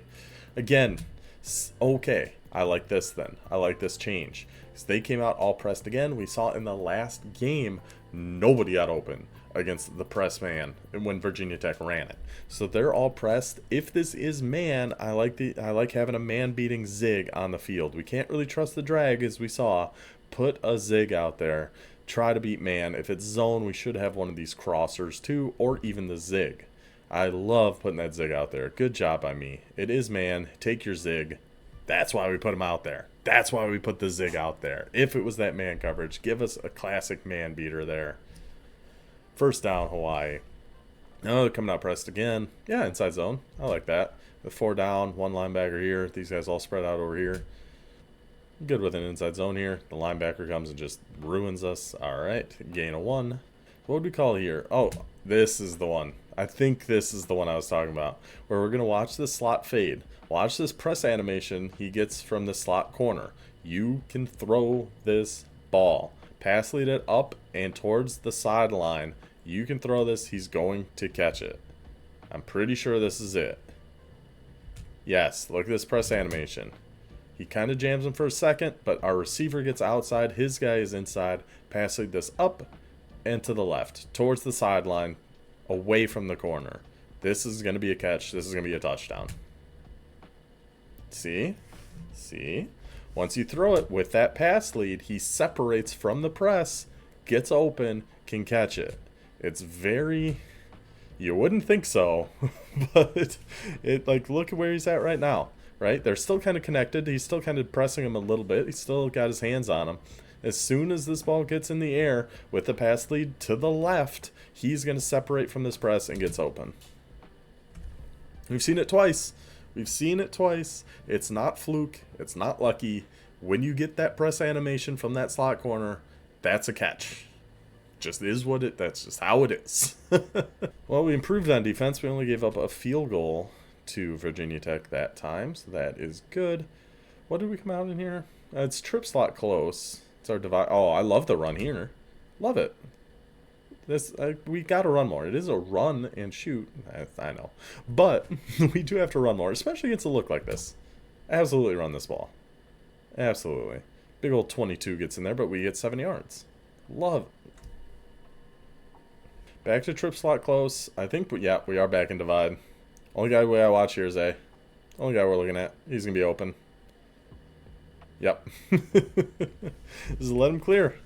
Again, okay. I like this then. I like this change. Because they came out all pressed again. We saw in the last game, nobody got open against the press man when Virginia Tech ran it. So they're all pressed. If this is man, I like having a man beating zig on the field. We can't really trust the drag as we saw. Put a zig out there. Try to beat man. If it's zone, we should have one of these crossers too, or even the zig. I love putting that zig out there. Good job by me. It is man. Take your zig. That's why we put him out there. That's why we put the zig out there. If it was that man coverage, give us a classic man beater there. First down, Hawaii. Oh, they're coming out pressed again. Yeah, inside zone. I like that. With 4 down, 1 linebacker here. These guys all spread out over here. Good with an inside zone here. The linebacker comes and just ruins us. All right, gain of 1. What would we call here? Oh, this is the one. I think this is the one I was talking about, where we're going to watch this slot fade. Watch this press animation he gets from the slot corner. You can throw this ball. Pass lead it up and towards the sideline. You can throw this. He's going to catch it. I'm pretty sure this is it. Yes, look at this press animation. He kind of jams him for a second, but our receiver gets outside. His guy is inside. Pass lead this up and to the left, towards the sideline, away from the corner. This is going to be a catch. This is going to be a touchdown. See? See? Once you throw it with that pass lead, he separates from the press, gets open, can catch it. It's very... You wouldn't think so, but like, look at where he's at right now, right? They're still kind of connected. He's still kind of pressing him a little bit. He's still got his hands on him. As soon as this ball gets in the air with the pass lead to the left, he's going to separate from this press and gets open. We've seen it twice. We've seen it twice. It's not fluke. It's not lucky. When you get that press animation from that slot corner, that's a catch. Just is what it, that's just how it is. Well, we improved on defense. We only gave up a field goal to Virginia Tech that time, so that is good. What did we come out in here? It's trip slot close. It's our divide. Oh, I love the run here. Love it. This we got to run more. It is a run and shoot. I know. But we do have to run more, especially against a look like this. Absolutely run this ball. Absolutely. Big old 22 gets in there, but we get 7 yards. Love. Back to trip slot close. I think, yeah, we are back in divide. Only guy I watch here is A. Only guy we're looking at. He's going to be open. Yep. Just let him clear.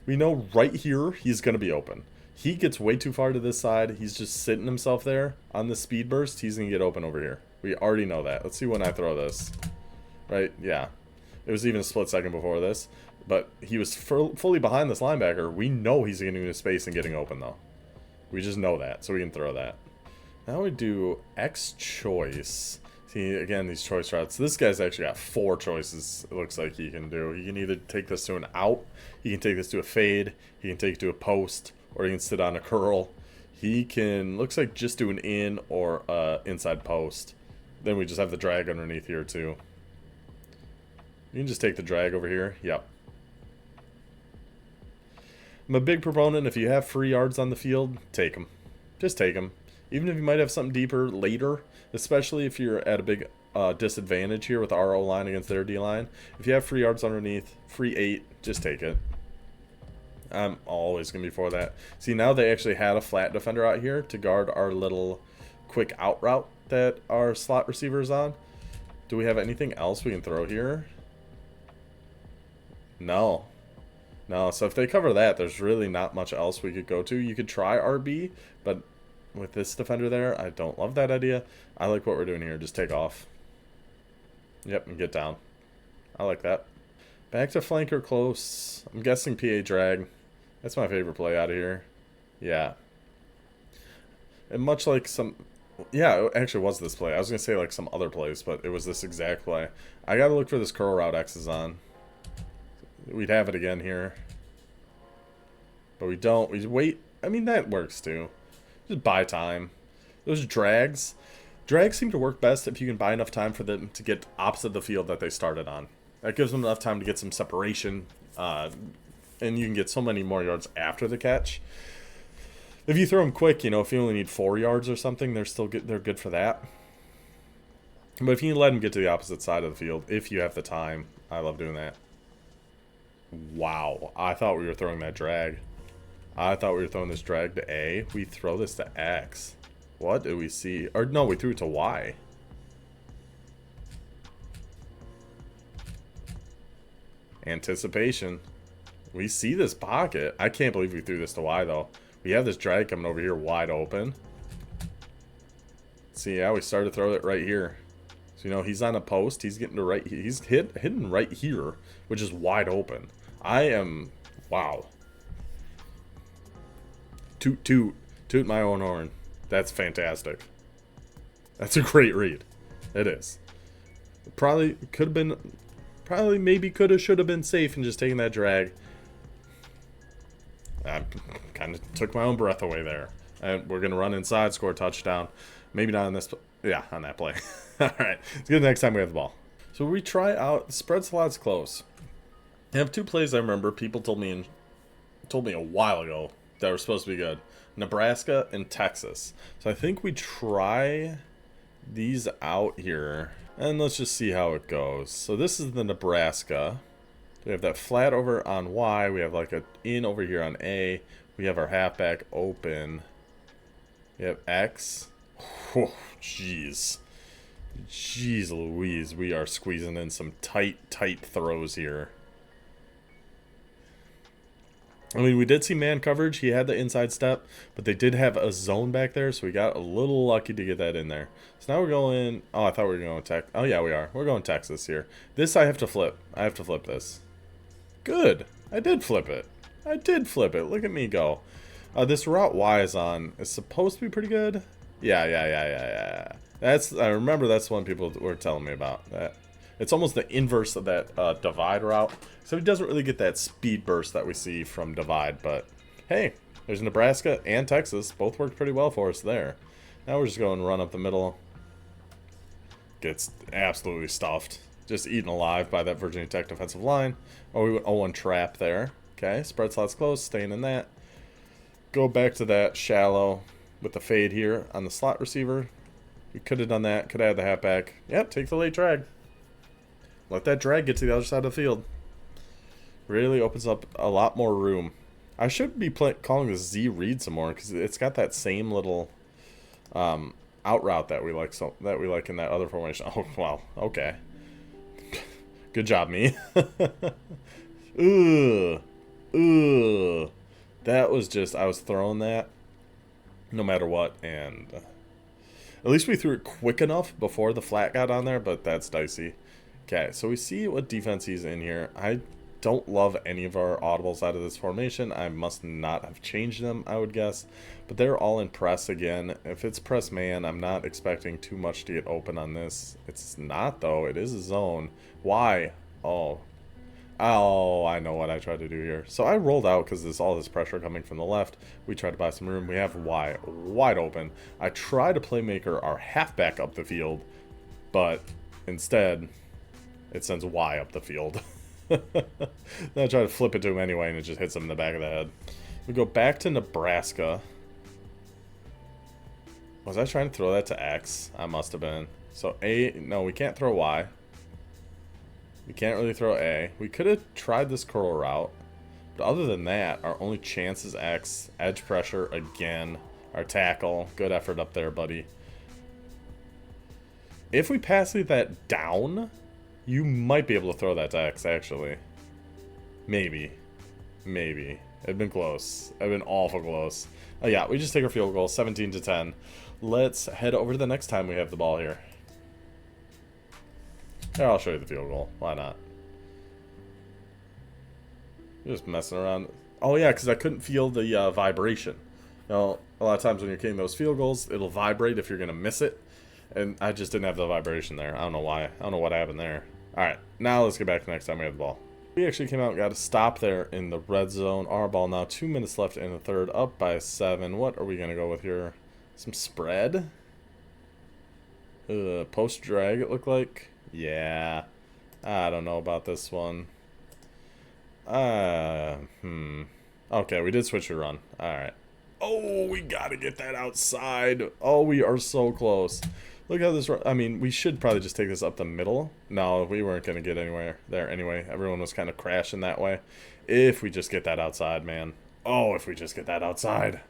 We know right here he's going to be open. He gets way too far to this side. He's just sitting himself there on the speed burst. He's going to get open over here. We already know that. Let's see when I throw this. Right? Yeah. It was even a split second before this. But he was fully behind this linebacker. We know he's getting into space and getting open, though. We just know that, so we can throw that. Now we do X choice. See, again, these choice routes. This guy's actually got 4 choices, it looks like he can do. He can either take this to an out, he can take this to a fade, he can take it to a post, or he can sit on a curl. He can, looks like, just do an in or inside post. Then we just have the drag underneath here, too. You can just take the drag over here. Yep. I'm a big proponent, if you have free yards on the field, take them. Just take them. Even if you might have something deeper later, especially if you're at a big disadvantage here with our O-line against their D-line. If you have free yards underneath, free 8, just take it. I'm always going to be for that. See, now they actually had a flat defender out here to guard our little quick out route that our slot receiver is on. Do we have anything else we can throw here? No. No, so if they cover that, there's really not much else we could go to. You could try RB, but with this defender there, I don't love that idea. I like what we're doing here. Just take off. Yep, and get down. I like that. Back to flanker close. I'm guessing PA drag. That's my favorite play out of here. Yeah. And much like some... Yeah, it actually was this play. I was going to say like some other plays, but it was this exact play. I got to look for this curl route X is on. We'd have it again here. But we don't. We wait. I mean, that works too. Just buy time. Those drags seem to work best if you can buy enough time for them to get opposite the field that they started on. That gives them enough time to get some separation, and you can get so many more yards after the catch. If you throw them quick, you know, if you only need 4 yards or something, they're good for that. But if you let them get to the opposite side of the field, if you have the time, I love doing that. Wow, I thought we were throwing that drag. I thought we were throwing this drag to A. We throw this to X. What did we see? Or no, we threw it to Y. Anticipation. We see this pocket. I can't believe we threw this to Y, though. We have this drag coming over here wide open. See, yeah, we started to throw it right here. So, you know, he's on a post. He's getting to right. He's hidden right here, which is wide open. I am... Wow. Toot my own horn. That's fantastic. That's a great read. It is. Probably could have been... Probably maybe could have, should have been safe in just taking that drag. I kind of took my own breath away there. And we're going to run inside, score a touchdown. Maybe not on this. Yeah, on that play. All right. It's good next time we have the ball. So we try out. The spread slot's close. I have 2 plays I remember people told me a while ago that were supposed to be good. Nebraska and Texas. So I think we try these out here. And let's just see how it goes. So this is the Nebraska. We have that flat over on Y. We have like a in over here on A. We have our halfback open. We have X. Oh, jeez. Jeez Louise. We are squeezing in some tight throws here. I mean, we did see man coverage. He had the inside step, but they did have a zone back there, so we got a little lucky to get that in there. So now we're going... Oh, I thought we were going Texas. Oh, yeah, we are. We're going Texas here. This I have to flip. I have to flip this. Good. I did flip it. I did flip it. Look at me go. This route Y is on. It's supposed to be pretty good. Yeah. I remember that's one people were telling me about. It's almost the inverse of that divide route. So he doesn't really get that speed burst that we see from divide. But hey, there's Nebraska and Texas. Both worked pretty well for us there. Now we're just going to run up the middle. Gets absolutely stuffed. Just eaten alive by that Virginia Tech defensive line. Oh, we went 0-1 trap there. Okay, spread slot's close. Staying in that. Go back to that shallow with the fade here on the slot receiver. We could have done that. Could have had the halfback. Yep, take the late drag. Let that drag get to the other side of the field. Really opens up a lot more room. I should be calling this Z read some more because it's got that same little out route that we like in that other formation. Oh wow, okay. Good job, me. Ugh. That was just, I was throwing that no matter what, and at least we threw it quick enough before the flat got on there, but that's dicey. Okay, so we see what defense he's in here. I don't love any of our audibles out of this formation. I must not have changed them, I would guess. But they're all in press again. If it's press man, I'm not expecting too much to get open on this. It's not, though. It is a zone. Why? Oh, I know what I tried to do here. So I rolled out because there's all this pressure coming from the left. We tried to buy some room. We have Y wide open. I try to playmaker our halfback up the field, but instead it sends Y up the field. Then I try to flip it to him anyway, and it just hits him in the back of the head. We go back to Nebraska. Was I trying to throw that to X? I must have been. So A, no, we can't throw Y. We can't really throw A. We could have tried this curl route. But other than that, our only chance is X. Edge pressure again. Our tackle. Good effort up there, buddy. If we pass that down, you might be able to throw that to X, actually. Maybe. Maybe. It'd been close. It'd been awful close. Oh, yeah, we just take our field goal, 17-10. Let's head over to the next time we have the ball here. Here, I'll show you the field goal. Why not? Just messing around. Oh, yeah, because I couldn't feel the vibration. You know, a lot of times when you're kicking those field goals, it'll vibrate if you're going to miss it. And I just didn't have the vibration there. I don't know why. I don't know what happened there. All right, now let's get back to next time we have the ball. We actually came out and got a stop there in the red zone. Our ball now, 2 minutes left in the third, up by 7. What are we going to go with here? Some spread? Post drag, it looked like. Yeah, I don't know about this one. Okay, we did switch to run. All right. Oh, we got to get that outside. Oh, we are so close. Look how this, I mean, we should probably just take this up the middle. No, we weren't going to get anywhere there anyway. Everyone was kind of crashing that way. If we just get that outside, man. Oh, if we just get that outside.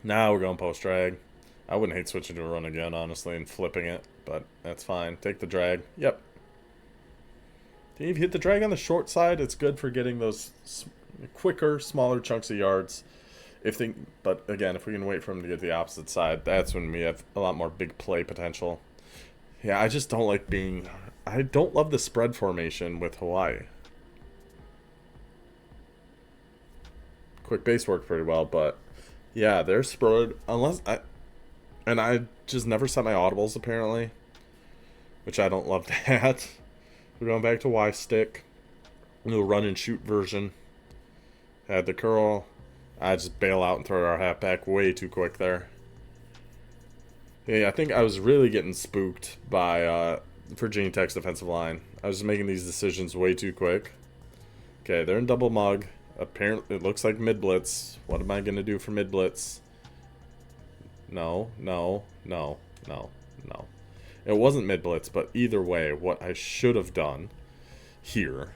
Now we're going post drag. I wouldn't hate switching to a run again, honestly, and flipping it, but that's fine. Take the drag. Yep. If you hit the drag on the short side, it's good for getting those quicker, smaller chunks of yards. But again, if we can wait for him to get the opposite side, that's when we have a lot more big play potential. Yeah, I just don't like I don't love the spread formation with Hawaii. Quick base worked pretty well, but yeah, their spread, and I just never set my audibles, apparently. Which I don't love that. We're going back to Y stick. A little run and shoot version. Had the curl. I just bail out and throw our halfback way too quick there. Yeah, I think I was really getting spooked by Virginia Tech's defensive line. I was just making these decisions way too quick. Okay, they're in double mug. Apparently, it looks like mid-blitz. What am I going to do for mid-blitz? No, no, no, no, no. It wasn't mid-blitz, but either way, what I should have done here.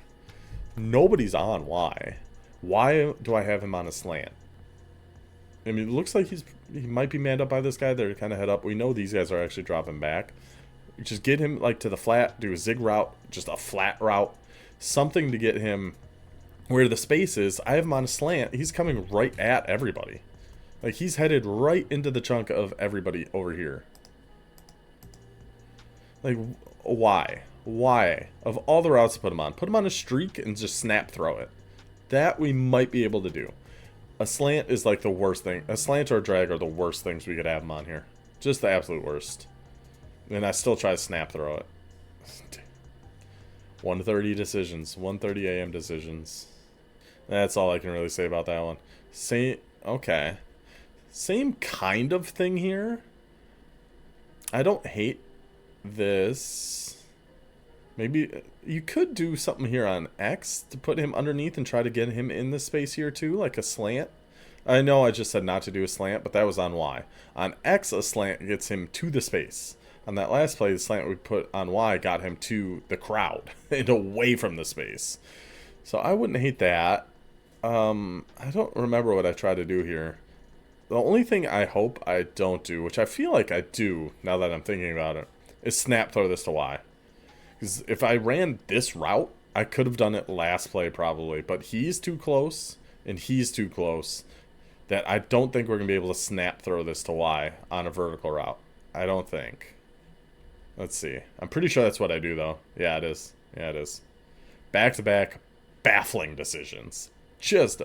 Nobody's on Y. Why do I have him on a slant? I mean, it looks like he might be manned up by this guy. They're kind of head up. We know these guys are actually dropping back. Just get him like to the flat, do a zig route, just a flat route. Something to get him where the space is. I have him on a slant. He's coming right at everybody. Like, he's headed right into the chunk of everybody over here. Like, why? Why? Of all the routes to put him on a streak and just snap throw it. That we might be able to do. A slant is like the worst thing. A slant or a drag are the worst things we could have him on here. Just the absolute worst. And I still try to snap throw it. 1:30 decisions. 1:30 a.m. decisions. That's all I can really say about that one. Okay. Same kind of thing here. I don't hate this. Maybe you could do something here on X to put him underneath and try to get him in the space here too, like a slant. I know I just said not to do a slant, but that was on Y. On X, a slant gets him to the space. On that last play, the slant we put on Y got him to the crowd and away from the space. So I wouldn't hate that. I don't remember what I tried to do here. The only thing I hope I don't do, which I feel like I do now that I'm thinking about it, is snap throw this to Y. Because if I ran this route, I could have done it last play probably. But he's too close, and he's too close, that I don't think we're going to be able to snap throw this to Y on a vertical route. I don't think. Let's see. I'm pretty sure that's what I do, though. Yeah, it is. Yeah, it is. Back-to-back baffling decisions. Just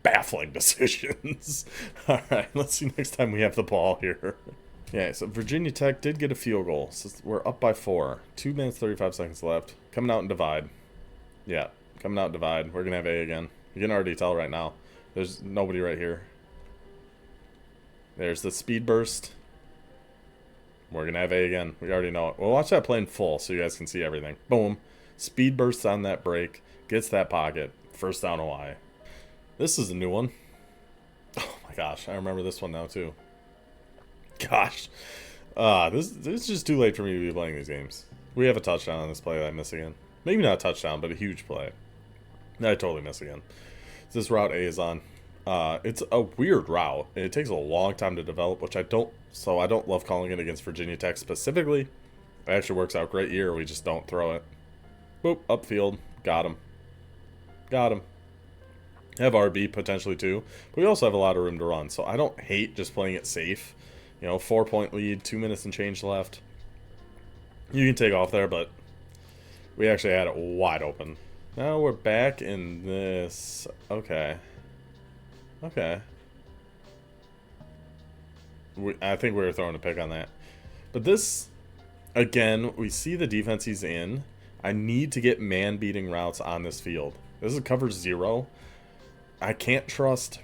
baffling decisions. All right, let's see next time we have the ball here. Yeah, so Virginia Tech did get a field goal. So we're up by 4. 2 minutes, 35 seconds left. Coming out and divide. Yeah, coming out and divide. We're going to have A again. You can already tell right now. There's nobody right here. There's the speed burst. We're going to have A again. We already know it. Well, watch that play in full so you guys can see everything. Boom. Speed bursts on that break. Gets that pocket. First down Y. This is a new one. Oh my gosh. I remember this one now too. Gosh. This is just too late for me to be playing these games. We have a touchdown on this play that I miss again. Maybe not a touchdown, but a huge play. I totally miss again. This route A is on. It's a weird route. It takes a long time to develop, which I don't love calling it against Virginia Tech specifically. It actually works out great here. We just don't throw it. Boop, upfield. Got him. Got him. Have RB potentially too. But we also have a lot of room to run, so I don't hate just playing it safe. You know, 4-point lead, 2 minutes and change left. You can take off there, but we actually had it wide open. Now we're back in this. Okay. Okay. I think we were throwing a pick on that. But this, again, we see the defense he's in. I need to get man-beating routes on this field. This is cover 0. I can't trust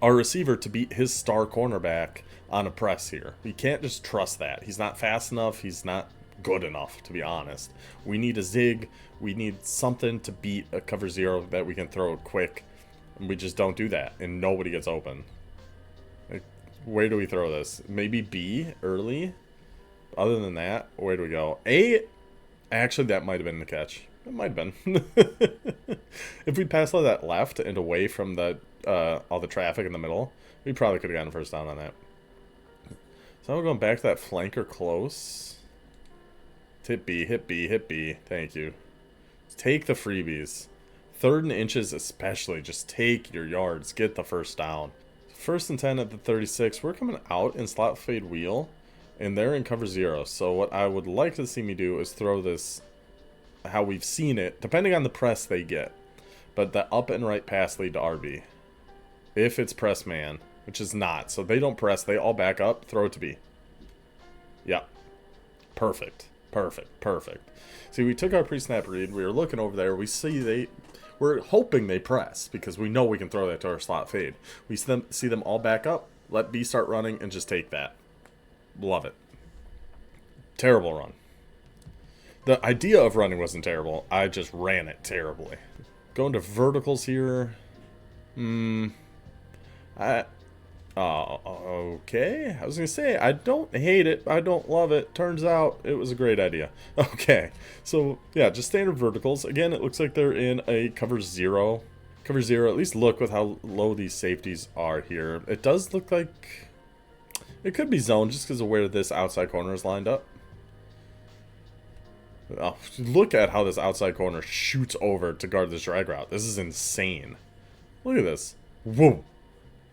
our receiver to beat his star cornerback on a press here. We can't just trust that. He's not fast enough. He's not good enough, to be honest. We need a zig. We need something to beat a cover 0 that we can throw quick. And we just don't do that, and nobody gets open. Like, where do we throw this? Maybe B early? Other than that, where do we go? A, actually, that might have been the catch. It might have been. If we pass that left and away from the all the traffic in the middle, we probably could have gotten a first down on that. So we're going back to that flanker close. Hit B, hit B, hit B. Thank you. Take the freebies. 3rd and inches especially. Just take your yards. Get the first down. 1st and 10 at the 36. We're coming out in slot fade wheel, and they're in cover 0. So what I would like to see me do is throw this how we've seen it, depending on the press they get. But the up and right pass lead to RB. If it's press man, which is not. So they don't press. They all back up. Throw it to B. Yep. Perfect. Perfect, perfect. See, we took our pre-snap read. We were looking over there. We see we're hoping they press because we know we can throw that to our slot fade. We see them all back up. Let B start running and just take that. Love it. Terrible run. The idea of running wasn't terrible. I just ran it terribly. Going to verticals here. Okay. I was going to say, I don't hate it. I don't love it. Turns out it was a great idea. Okay. So, yeah, just standard verticals. Again, it looks like they're in a cover zero. Cover zero. At least look with how low these safeties are here. It does look like it could be zone just because of where this outside corner is lined up. Oh, look at how this outside corner shoots over to guard this drag route. This is insane. Look at this. Whoa.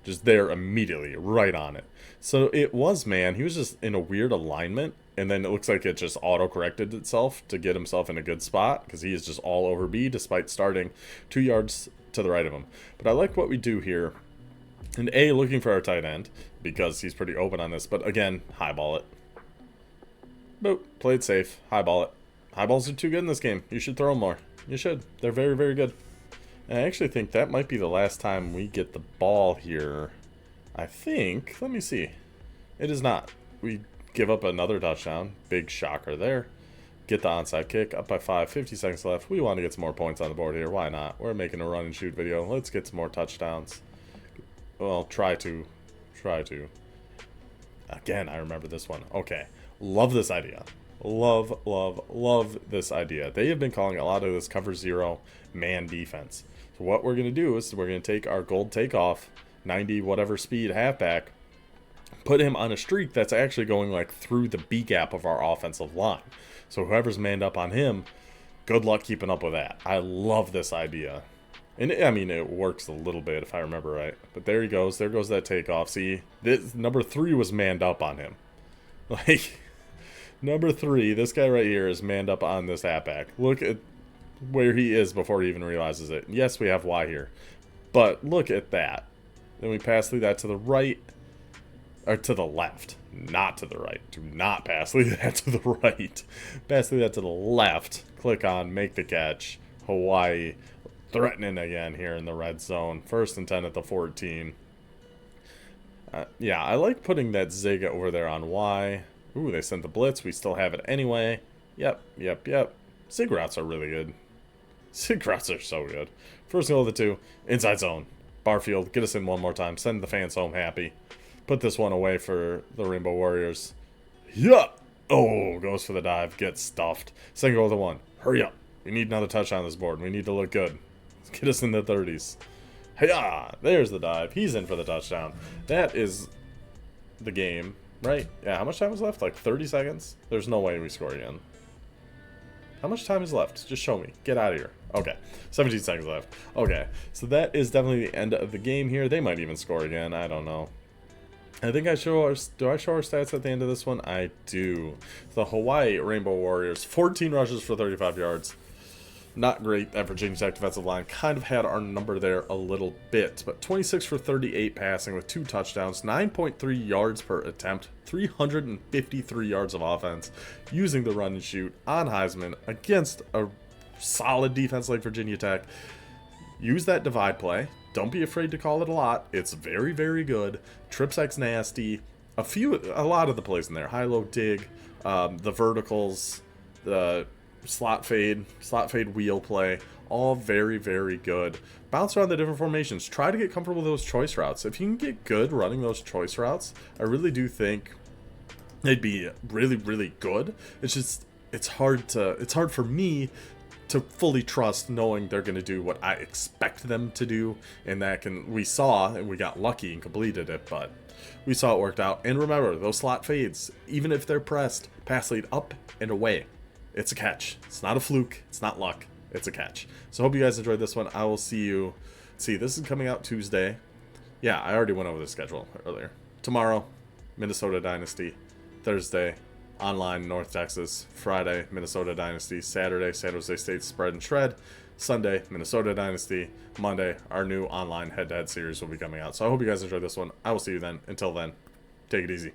Just there immediately, right on it. So it was man. He was just in a weird alignment, and then it looks like it just auto-corrected itself to get himself in a good spot, because he is just all over B, despite starting 2 yards to the right of him. But I like what we do here. And A, looking for our tight end, because he's pretty open on this. But again, highball it. Boop. Played safe. Highball it. Highballs are too good in this game. You should throw them more. You should. They're very, very good. And I actually think that might be the last time we get the ball here. I think. Let me see. It is not. We give up another touchdown. Big shocker there. Get the onside kick. Up by 5. 50 seconds left. We want to get some more points on the board here. Why not? We're making a run and shoot video. Let's get some more touchdowns. Well, try to. Try to. Again, I remember this one. Okay. Love this idea. Love, love, love this idea. They have been calling a lot of this cover zero man defense. So what we're going to do is we're going to take our gold takeoff, 90 whatever speed halfback, put him on a streak that's actually going like through the B gap of our offensive line. So whoever's manned up on him, good luck keeping up with that. I love this idea. And I mean, it works a little bit if I remember right. But there he goes. There goes that takeoff. See, this number 3 was manned up on him. Like, number 3, this guy right here is manned up on this halfback. Look at where he is before he even realizes it. Yes, we have Y here. But look at that. Then we pass through that to the right. Or to the left. Not to the right. Do not pass through that to the right. Pass through that to the left. Click on, make the catch. Hawaii threatening again here in the red zone. 1st and 10 at the 14. Yeah, I like putting that zig over there on Y. Ooh, they sent the blitz. We still have it anyway. Yep. Sig routes are really good. Sig routes are so good. 1st goal of the 2. Inside zone. Barfield, get us in one more time. Send the fans home happy. Put this one away for the Rainbow Warriors. Yeah. Oh, goes for the dive. Gets stuffed. 2nd goal of the 1. Hurry up. We need another touchdown on this board. We need to look good. Let's get us in the 30s. Hiya! There's the dive. He's in for the touchdown. That is the game. Right? Yeah, how much time is left? Like 30 seconds? There's no way we score again. How much time is left? Just show me. Get out of here. Okay. 17 seconds left. Okay. So that is definitely the end of the game here. They might even score again. I don't know. I think I show our... Do I show our stats at the end of this one? I do. The Hawaii Rainbow Warriors. 14 rushes for 35 yards. Not great. That Virginia Tech defensive line kind of had our number there a little bit. But 26 for 38 passing with 2 touchdowns. 9.3 yards per attempt. 353 yards of offense. Using the run and shoot on Heisman against a solid defense like Virginia Tech. Use that divide play. Don't be afraid to call it a lot. It's very, very good. Trips X nasty. A lot of the plays in there. High-low dig. The verticals. The... slot fade wheel play, all very, very good. Bounce around the different formations. Try to get comfortable with those choice routes. If you can get good running those choice routes, I really do think they'd be really, really good. It's just, it's hard for me to fully trust knowing they're going to do what I expect them to do. And we saw, and we got lucky and completed it, but we saw it worked out. And remember, those slot fades, even if they're pressed, pass lead up and away. It's a catch. It's not a fluke. It's not luck. It's a catch. So hope you guys enjoyed this one. I will see you. See, this is coming out Tuesday. Yeah, I already went over the schedule earlier. Tomorrow, Minnesota Dynasty. Thursday, online North Texas. Friday, Minnesota Dynasty. Saturday, San Jose State Spread and Shred. Sunday, Minnesota Dynasty. Monday, our new online head-to-head series will be coming out. So I hope you guys enjoyed this one. I will see you then. Until then, take it easy.